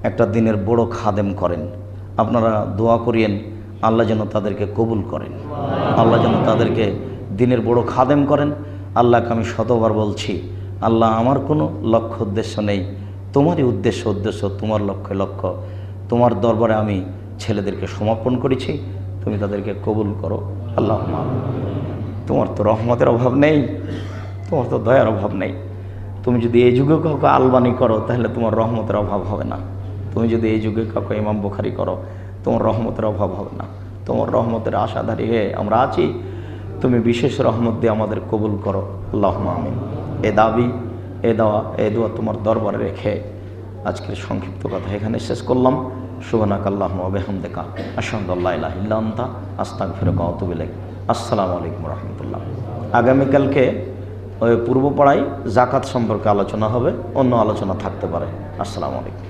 একটা দিনের বড় খাদেম করেন। আপনারা দোয়া করিয়েন আল্লাহ যেন তাদেরকে কবুল করেন, আল্লাহ যেন তাদেরকে দিনের বড় খাদেম করেন। আল্লাহকে আমি শতবার বলছি, আল্লাহ আমার কোনো লক্ষ্য উদ্দেশ্য নেই, তোমারই উদ্দেশ্য, তোমার লক্ষ্য। তোমার দরবারে আমি ছেলেদেরকে সমর্পণ করেছি, তুমি তাদেরকে কবুল করো, আল্লাহুম্মা আমিন। তোমার তো রহমতের অভাব নেই, তোমার তো দয়ার অভাব নেই। তুমি যদি এই যুগে কাউকে আলবানি করো তাহলে তোমার রহমতের অভাব হবে না। তুমি যদি এই যুগে কাউকে ইমাম বুখারী করো তোমার রহমতের অভাব হবে না। তোমার রহমতের আশাধারী হয়ে আমরা আছি, তুমি বিশেষ রহমত দিয়ে আমাদের কবুল করো, আল্লাহুম্মা আমিন। এ দাবি, এ দোয়া তোমার দরবারে রেখে আজকের সংক্ষিপ্ত কথা এখানে শেষ করলাম। সুবহানাকা আল্লাহুম্মা ওয়া বিহামদিকা আশহাদু আল্লা ইলাহা ইল্লা আনতা আস্তাগফিরুকা ওয়া আতুবু ইলাইক। আসসালামু আলাইকুম ওয়া রাহমাতুল্লাহ। আগামীকালকে ওই পূর্বপাড়ায় জাকাত সম্পর্কে আলোচনা হবে, অন্য আলোচনা থাকতে পারে। আসসালামু আলাইকুম।